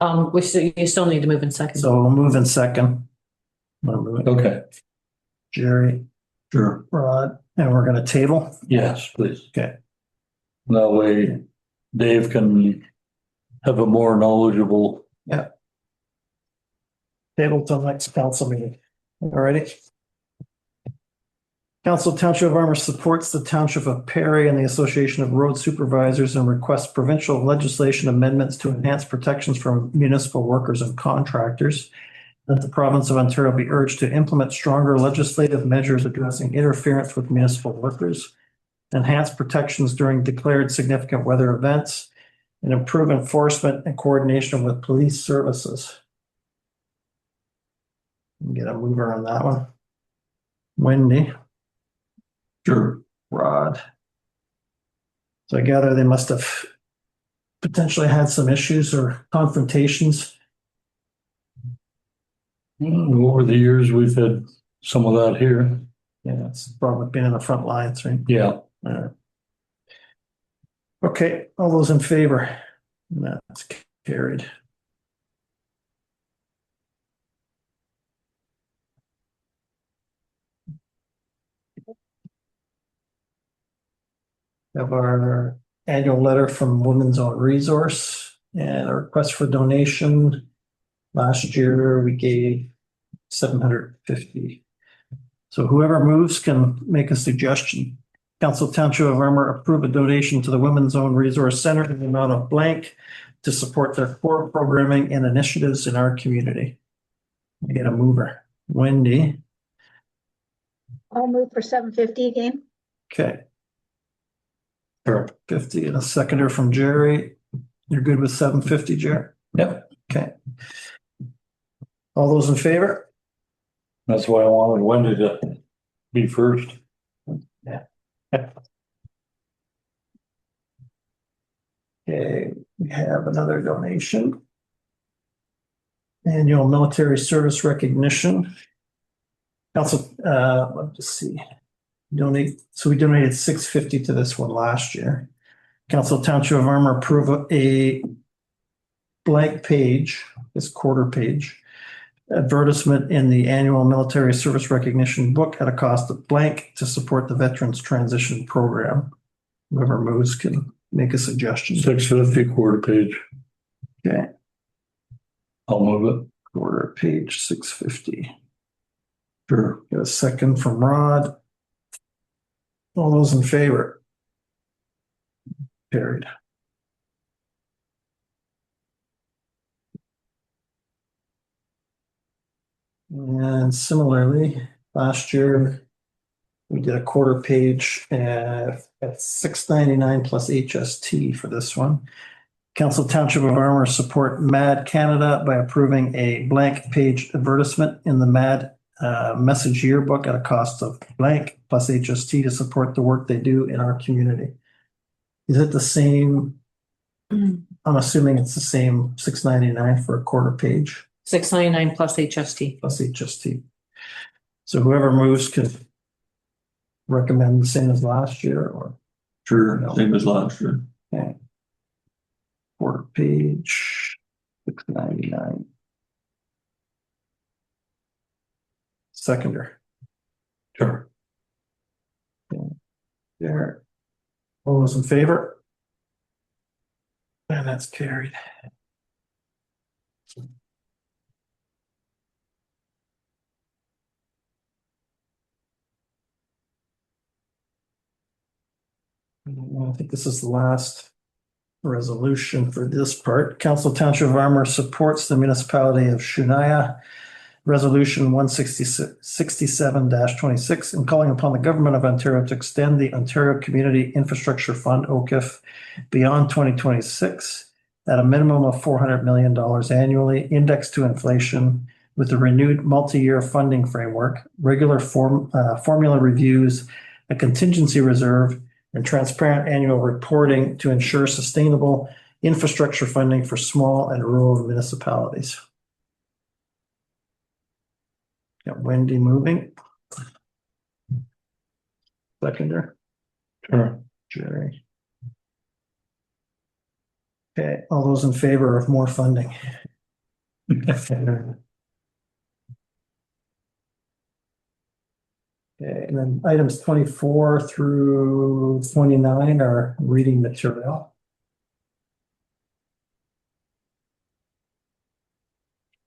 you still need to move in second. so we'll move in second. We'll move it. Okay, Jerry, sure. Rod, and we're gonna table. Yes, please. Okay. That way Dave can have a more knowledgeable. Table till next council meeting. Alrighty. Council Township of Armour supports the Township of Perry and the Association of Road Supervisors and requests provincial legislation amendments to enhance protections from municipal workers and contractors. That the province of Ontario be urged to implement stronger legislative measures addressing interference with municipal workers, enhance protections during declared significant weather events, and improve enforcement and coordination with police services. Get a mover on that one. Wendy, Sure. Rod. So I gather they must have potentially had some issues or confrontations. Over the years, we've had some of that here. Yeah, it's probably been in the front lines, right? Yeah. Okay, all those in favor? That's carried. Have our annual letter from Women's Own Resource and a request for donation. Last year, we gave 750. So whoever moves can make a suggestion. Council Township of Armour approve a donation to the Women's Own Resource Center in the amount of blank to support their core programming and initiatives in our community. Get a mover. Wendy. I'll move for 750 again. Okay. Sure. 50 and a seconder from Jerry. You're good with 750, Jerry? Yep. Okay. All those in favor? That's why I wanted Wendy to be first. Yeah. Okay, we have another donation. Annual military service recognition. Council, let's just see. So we donated 650 to this one last year. Council Township of Armour approve a blank page, this quarter page, advertisement in the annual military service recognition book at a cost of blank to support the Veterans Transition Program. Whoever moves can make a suggestion. 650 quarter page. Okay, I'll move it. quarter page 650. Sure. Get a second from Rod. All those in favor? Carried. And similarly, last year, we did a quarter page at $6.99 plus HST for this one. Council Township of Armour support MAD Canada by approving a blank page advertisement in the MAD message yearbook at a cost of blank plus HST to support the work they do in our community. Is it the same? I'm assuming it's the same $6.99 for a quarter page. $6.99 plus HST. Plus HST. So whoever moves could recommend the same as last year or. Sure, same as last year. Okay. Quarter page, $6.99. Seconder. Sure. There. All those in favor? And that's carried. I think this is the last resolution for this part. Council Township of Armour supports the municipality of Shunaya Resolution 167-26 and calling upon the government of Ontario to extend the Ontario Community Infrastructure Fund, OCIF, beyond 2026 at a minimum of $400 million annually, indexed to inflation, with a renewed multi-year funding framework, regular formula reviews, a contingency reserve, and transparent annual reporting to ensure sustainable infrastructure funding for small and rural municipalities. Got Wendy moving. Seconder. Sure. Jerry. Okay, all those in favor of more funding? Okay, and then items 24 through 29 are reading material.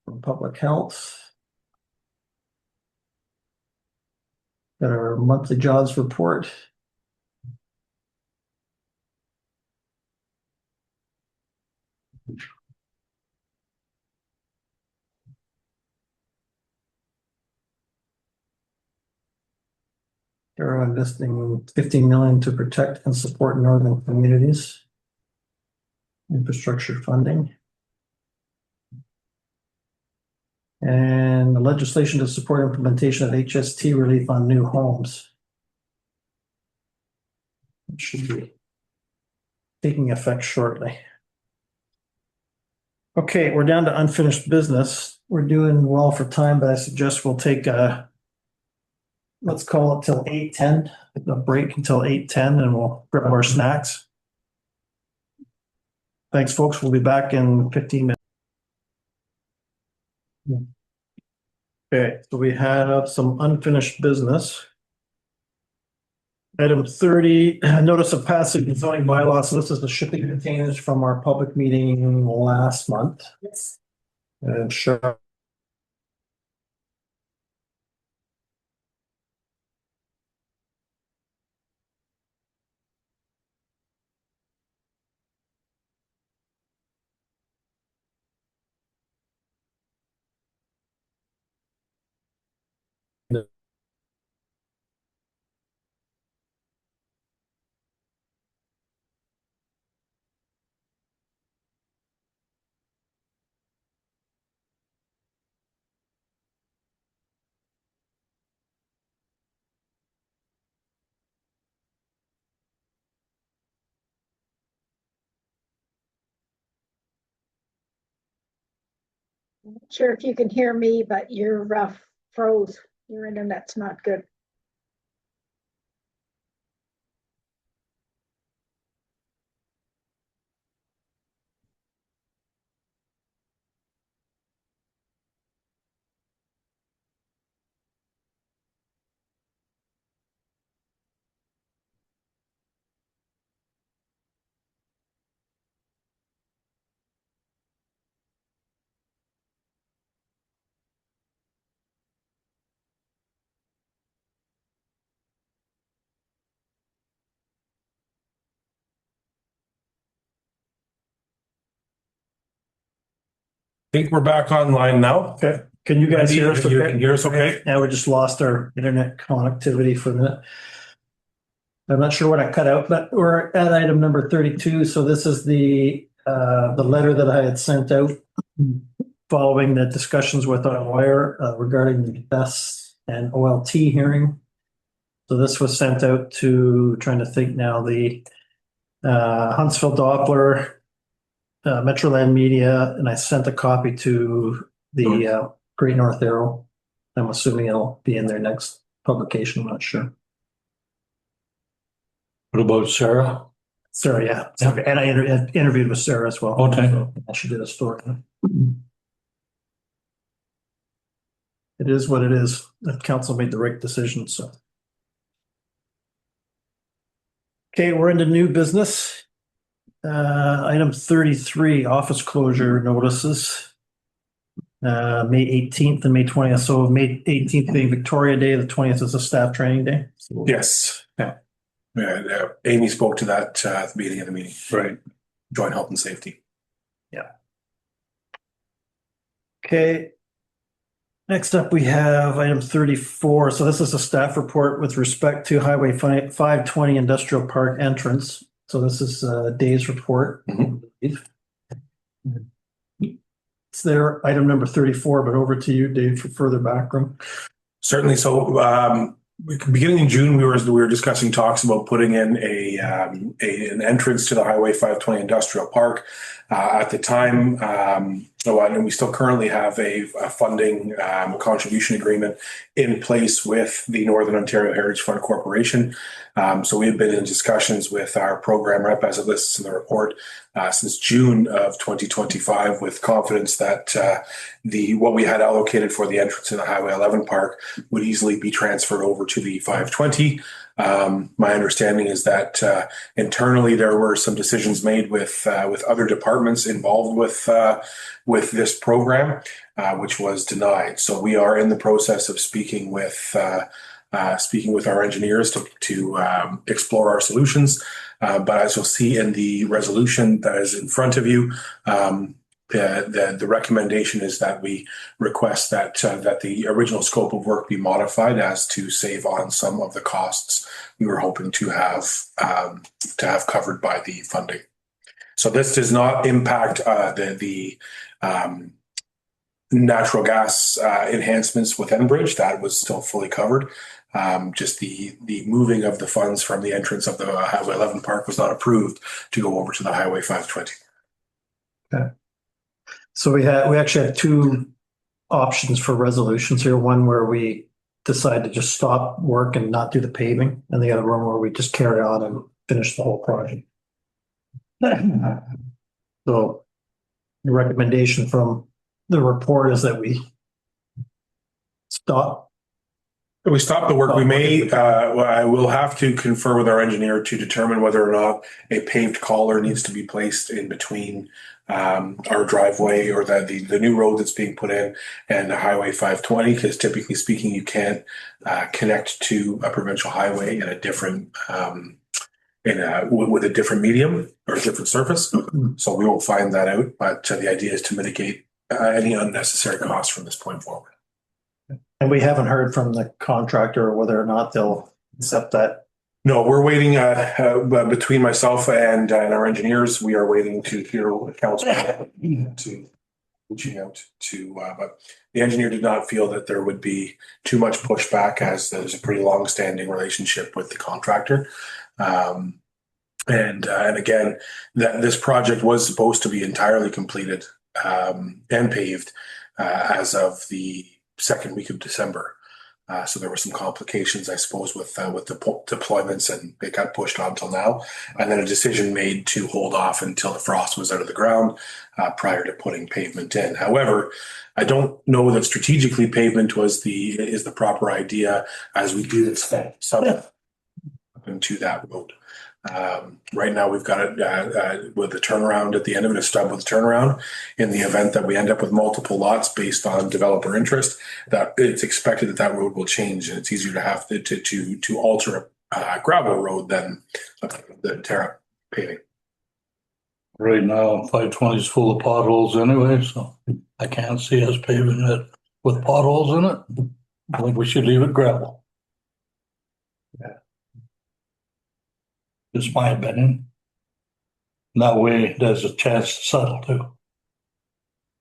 From public health. Got our monthly jobs report. They're investing 15 million to protect and support northern communities. Infrastructure funding. And the legislation to support implementation of HST relief on new homes. It should be taking effect shortly. Okay, we're down to unfinished business. We're doing well for time, but I suggest we'll take a, let's call it till 8:10, a break until 8:10, and we'll grab our snacks. Thanks, folks. We'll be back in 15 minutes. Okay, so we have some unfinished business. Item 30, notice of passage of zoning bylaws. So this is the shipping containers from our public meeting last month. Yes. And sure. Not sure if you can hear me, but you're froze. Your internet's not good. Think we're back online now. Okay, can you guys hear us? You can hear us okay? Yeah, we just lost our internet connectivity for a minute. I'm not sure what I cut out, but we're at item number 32. So this is the letter that I had sent out following the discussions with our lawyer regarding the BES and OLT hearing. So this was sent out to, trying to think now, the Huntsville Doppler, Metroland Media, and I sent a copy to the Great North Arrow. I'm assuming it'll be in their next publication. I'm not sure. What about Sarah? Sarah, yeah. Okay. And I interviewed with Sarah as well. Okay. So she did a story. It is what it is. The council made the right decision, so. Okay, we're into new business. Item 33, office closure notices. May 18th and May 20th. So May 18th being Victoria Day, the 20th is a staff training day. So Yes. Yeah. Yeah, Amy spoke to that at the beginning of the meeting. Right. Joint health and safety. Okay. Next up, we have item 34. So this is a staff report with respect to Highway 520 Industrial Park entrance. So this is Dave's report. It's there, item number 34, but over to you, Dave, for further background. Certainly. So beginning in June, we were discussing talks about putting in an entrance to the Highway 520 Industrial Park. At the time, And we still currently have a funding contribution agreement in place with the Northern Ontario Heritage Fund Corporation. So we've been in discussions with our program rep, as it lists in the report, since June of 2025, with confidence that what we had allocated for the entrance in the Highway 11 park would easily be transferred over to the 520. My understanding is that internally there were some decisions made with other departments involved with this program, which was denied. So we are in the process of speaking with our engineers to explore our solutions. But as you'll see in the resolution that is in front of you, the recommendation is that we request that the original scope of work be modified as to save on some of the costs we were hoping to have covered by the funding. So this does not impact the natural gas enhancements with Enbridge. That was still fully covered. Just the moving of the funds from the entrance of the Highway 11 park was not approved to go over to the Highway 520. Okay. So we actually have two options for resolutions here. One where we decide to just stop work and not do the paving, and the other one where we just carry on and finish the whole project. So the recommendation from the report is that we stop. We stop the work. We may, I will have to confer with our engineer to determine whether or not a paved collar needs to be placed in between our driveway or the new road that's being put in and the Highway 520, because typically speaking, you can't connect to a provincial highway in a different, with a different medium or a different surface. So we will find that out, but the idea is to mitigate any unnecessary costs from this point forward. And we haven't heard from the contractor whether or not they'll accept that. No, we're waiting between myself and our engineers. We are waiting to hear what council to reaching out to, but the engineer did not feel that there would be too much pushback, as there's a pretty long-standing relationship with the contractor. And again, that this project was supposed to be entirely completed and paved as of the second week of December. So there were some complications, I suppose, with the deployments, and it got pushed on until now. And then a decision made to hold off until the frost was out of the ground prior to putting pavement in. However, I don't know that strategically pavement is the proper idea, as we do this sub into that road. Right now we've got it with a turnaround at the end of it, a stub with a turnaround. In the event that we end up with multiple lots based on developer interest, that it's expected that road will change, and it's easier to have to alter a gravel road than the Terra paving. Right now, 520 is full of potholes anyway, so I can't see us paving it with potholes in it. I think we should leave it gravel. Just my opinion. That way there's a chance to settle too.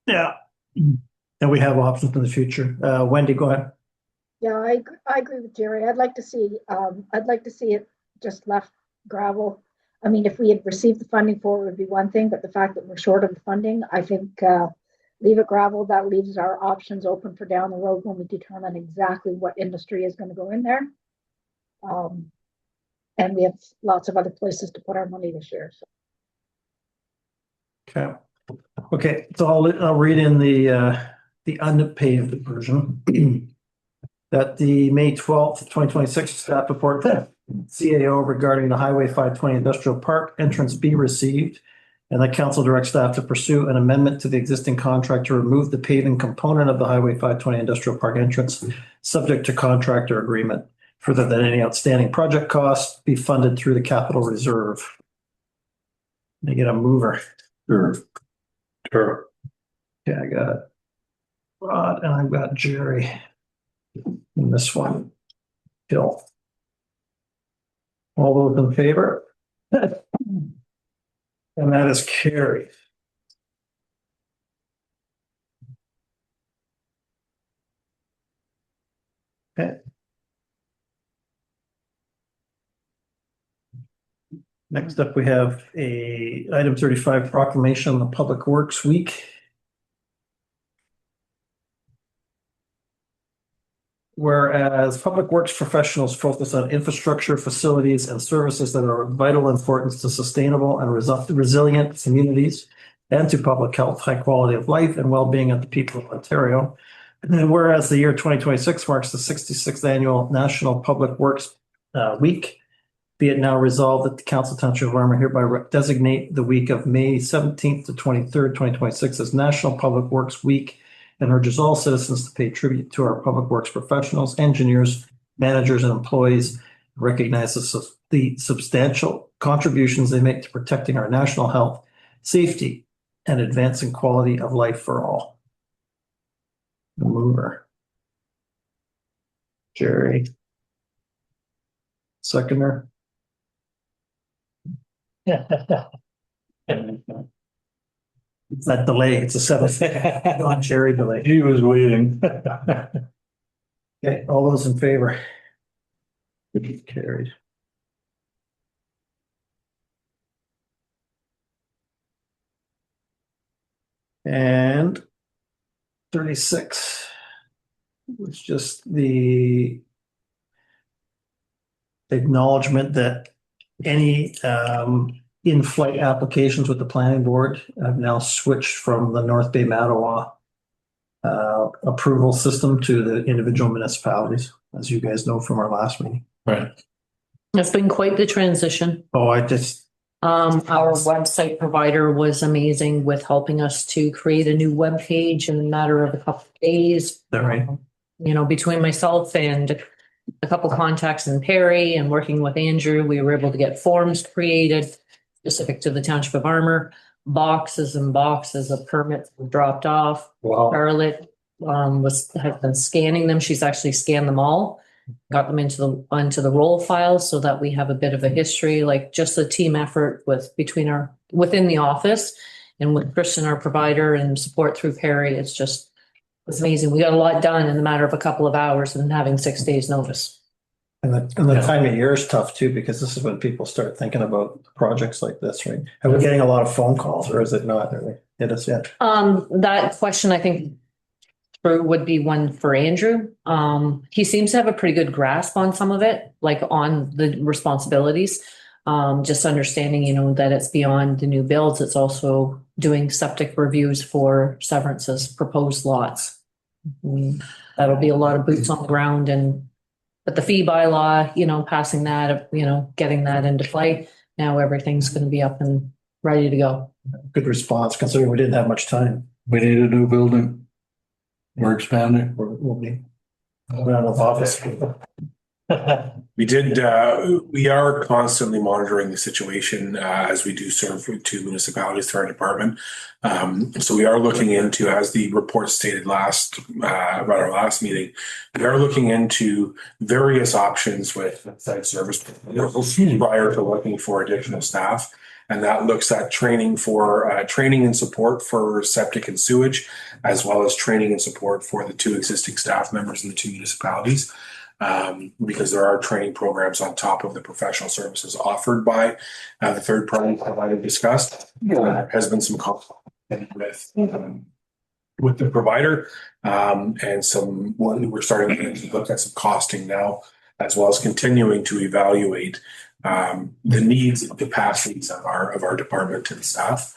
Yeah. And we have options in the future. Wendy, go ahead. Yeah, I agree with Jerry. I'd like to see it just left gravel. I mean, if we had received the funding for it would be one thing, but the fact that we're short of the funding, I think leave it gravel. That leaves our options open for down the road when we determine exactly what industry is going to go in there. And we have lots of other places to put our money this year. So. Okay. So I'll read in the unpaved version. That the May 12th, 2026 staff report CAO regarding the Highway 520 Industrial Park entrance be received, and that council directs staff to pursue an amendment to the existing contract to remove the paving component of the Highway 520 Industrial Park entrance, subject to contractor agreement. Further, that any outstanding project costs be funded through the capital reserve. They get a mover. Sure. Yeah, I got Rod and I've got Jerry in this one. Bill. All those in favor? And that is carried. Okay. Next up, we have item 35 proclamation on the Public Works Week. whereas public works professionals focus on infrastructure, facilities, and services that are of vital importance to sustainable and resilient communities and to public health, high quality of life, and well-being of the people of Ontario. And whereas the year 2026 marks the 66th annual National Public Works Week, be it now resolved that the Council Township of Armour hereby designate the week of May 17th to 23rd, 2026 as National Public Works Week, and urges all citizens to pay tribute to our public works professionals, engineers, managers, and employees, recognize the substantial contributions they make to protecting our national health, safety, and advancing quality of life for all. The mover. Jerry. Seconder. It's that delay. It's a 7 on Jerry delay. He was waiting. Okay, all those in favor? Carried. And 36 was just the acknowledgement that any in-flight applications with the planning board have now switched from the North Bay Mattawa approval system to the individual municipalities, as you guys know from our last meeting. Right. It's been quite the transition. Oh, I just, Our website provider was amazing with helping us to create a new web page in a matter of a couple of days. that right? You know, between myself and a couple contacts in Perry and working with Andrew, we were able to get forms created specific to the Township of Armour, boxes and boxes of permits were dropped off. Wow. Charlotte has been scanning them. She's actually scanned them all, got them onto the roll files so that we have a bit of a history, like just a team effort within the office and with Kristen, our provider, and support through Perry. It's amazing. We got a lot done in the matter of a couple of hours and having 6 days notice. And the time of year is tough too, because this is when people start thinking about projects like this, right? Are we getting a lot of phone calls or is it not really hit us yet? That question, I think, would be one for Andrew. He seems to have a pretty good grasp on some of it, like on the responsibilities. Just understanding, that it's beyond the new builds. It's also doing septic reviews for Severance's proposed lots. That'll be a lot of boots on the ground but the fee bylaw, passing that, getting that into play. Now everything's going to be up and ready to go. Good response, considering we didn't have much time. We need a new building. We're expanding. We'll be out of office. We are constantly monitoring the situation as we do serve 2 municipalities through our department. So we are looking into, as the report stated about our last meeting, we are looking into various options with site service prior to looking for additional staff. And that looks at training and support for septic and sewage, as well as training and support for the 2 existing staff members in the 2 municipalities. Because there are training programs on top of the professional services offered by the third party provider discussed. There has been some conflict with the provider, and we're starting to look at some costing now, as well as continuing to evaluate the needs and capacities of our department and staff.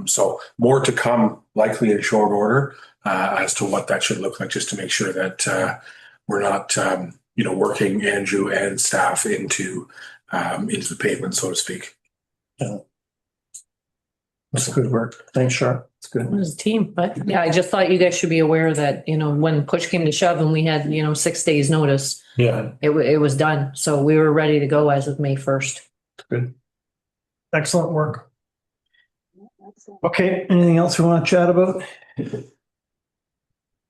So more to come, likely in short order, as to what that should look like, just to make sure that we're not, working Andrew and staff into the pavement, so to speak. Yeah. That's good work. Thanks, Sharp. It's good. It was a team, but yeah, I just thought you guys should be aware that, when push came to shove and we had, 6 days notice, Yeah. it was done. So we were ready to go as of May 1st. Good. Excellent work. Okay, anything else we want to chat about?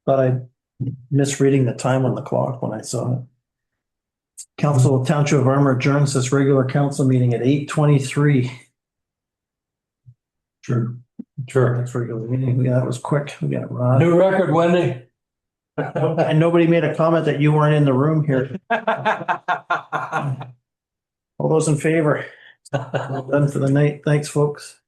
Thought I misreading the time on the clock when I saw it. Council of Township of Armour adjourns this regular council meeting at 8:23. Sure. Next regular meeting. Yeah, that was quick. We got Ron. New record, Wendy. And nobody made a comment that you weren't in the room here. All those in favor? Well done for the night. Thanks, folks.